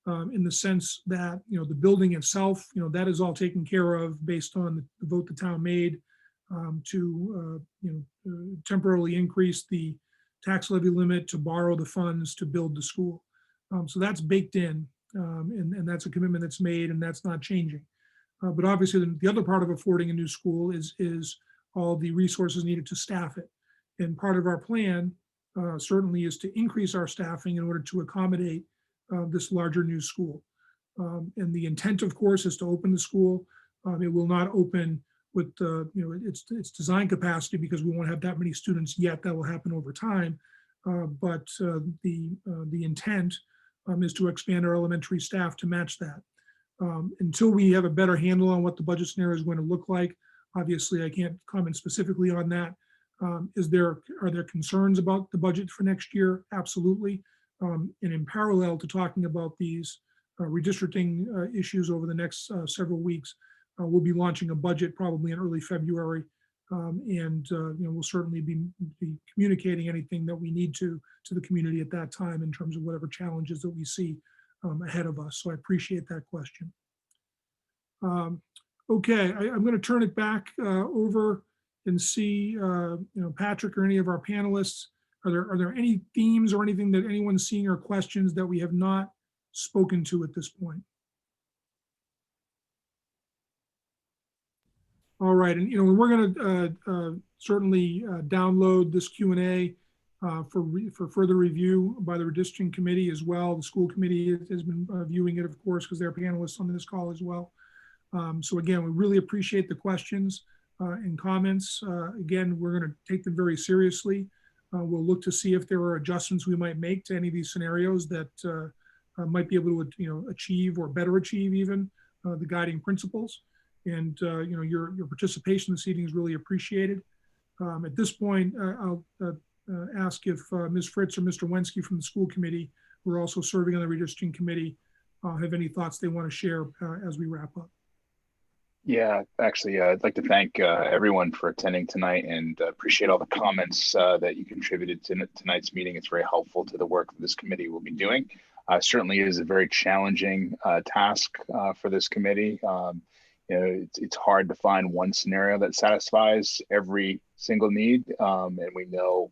in the sense that, the building itself, that is all taken care of based on the vote the town made to, temporarily increase the tax levy limit to borrow the funds to build the school. So that's baked in, and that's a commitment that's made, and that's not changing. But obviously, the other part of affording a new school is all the resources needed to staff it. And part of our plan certainly is to increase our staffing in order to accommodate this larger new school. And the intent, of course, is to open the school. It will not open with its design capacity because we won't have that many students yet. That will happen over time. But the intent is to expand our elementary staff to match that. Until we have a better handle on what the budget scenario is going to look like, obviously I can't comment specifically on that. Are there concerns about the budget for next year? Absolutely. And in parallel to talking about these redistricting issues over the next several weeks, we'll be launching a budget probably in early February. We'll certainly be communicating anything that we need to the community at that time in terms of whatever challenges that we see ahead of us. So I appreciate that question. Okay, I'm going to turn it back over and see, Patrick or any of our panelists. Are there any themes or anything that anyone's seeing or questions that we have not spoken to at this point? All right, and we're going to certainly download this Q&A for further review by the redistricting committee as well. The school committee has been viewing it, of course, because they're panelists on this call as well. So again, we really appreciate the questions and comments. Again, we're going to take them very seriously. We'll look to see if there are adjustments we might make to any of these scenarios that might be able to achieve or better achieve even the guiding principles. And your participation this evening is really appreciated. At this point, I'll ask if Ms. Fritz or Mr. Wensky from the school committee, who are also serving on the redistricting committee, have any thoughts they want to share as we wrap up. Yeah, actually, I'd like to thank everyone for attending tonight and appreciate all the comments that you contributed to tonight's meeting. It's very helpful to the work that this committee will be doing. Certainly is a very challenging task for this committee. It's hard to find one scenario that satisfies every single need, and we know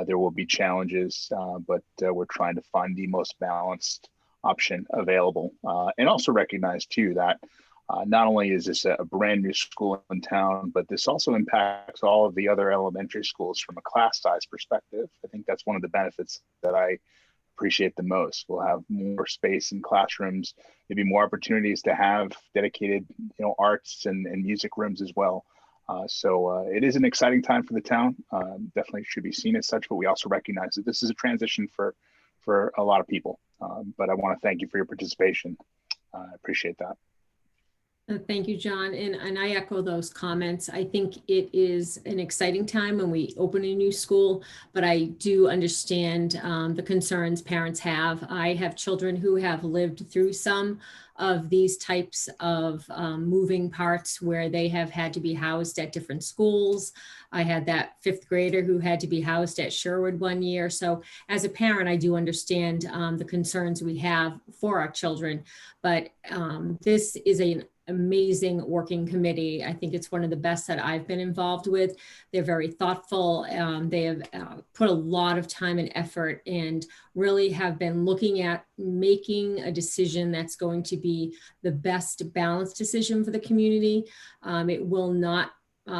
there will be challenges, but we're trying to find the most balanced option available, and also recognize too that not only is this a brand new school in town, but this also impacts all of the other elementary schools from a class size perspective. I think that's one of the benefits that I appreciate the most. We'll have more space in classrooms, maybe more opportunities to have dedicated, arts and music rooms as well. So it is an exciting time for the town. Definitely should be seen as such, but we also recognize that this is a transition for a lot of people. But I want to thank you for your participation. I appreciate that. Thank you, John. And I echo those comments. I think it is an exciting time when we open a new school, but I do understand the concerns parents have. I have children who have lived through some of these types of moving parts where they have had to be housed at different schools. I had that 5th grader who had to be housed at Sherwood one year. So as a parent, I do understand the concerns we have for our children, but this is an amazing working committee. I think it's one of the best that I've been involved with. They're very thoughtful. They have put a lot of time and effort and really have been looking at making a decision that's going to be the best balanced decision for the community. It will not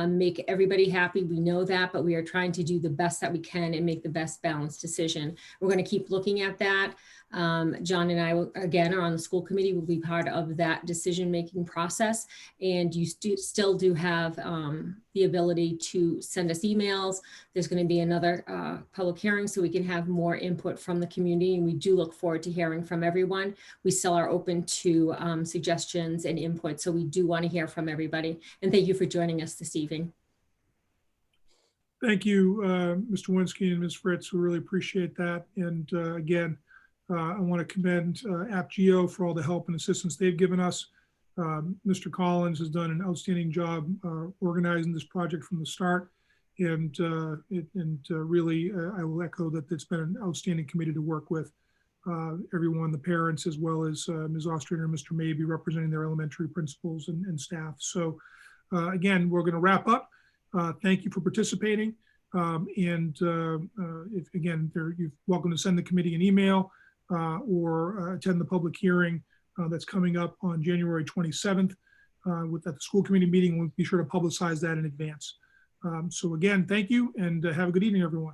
make everybody happy. We know that, but we are trying to do the best that we can and make the best balanced decision. We're going to keep looking at that. John and I, again, are on the school committee, will be part of that decision-making process. And you still do have the ability to send us emails. There's going to be another public hearing so we can have more input from the community. And we do look forward to hearing from everyone. We still are open to suggestions and input. So we do want to hear from everybody. And thank you for joining us this evening. Thank you, Mr. Winsky and Ms. Fritz. We really appreciate that. And again, I want to commend AppGeo for all the help and assistance they've given us. Mr. Collins has done an outstanding job organizing this project from the start. And really, I will echo that it's been an outstanding committee to work with. Everyone, the parents, as well as Ms. Ostrander and Mr. Mabey, representing their elementary principals and staff. So again, we're going to wrap up. Thank you for participating. If again, you're welcome to send the committee an email or attend the public hearing that's coming up on January 27th at the school committee meeting. We'll be sure to publicize that in advance. So again, thank you and have a good evening, everyone.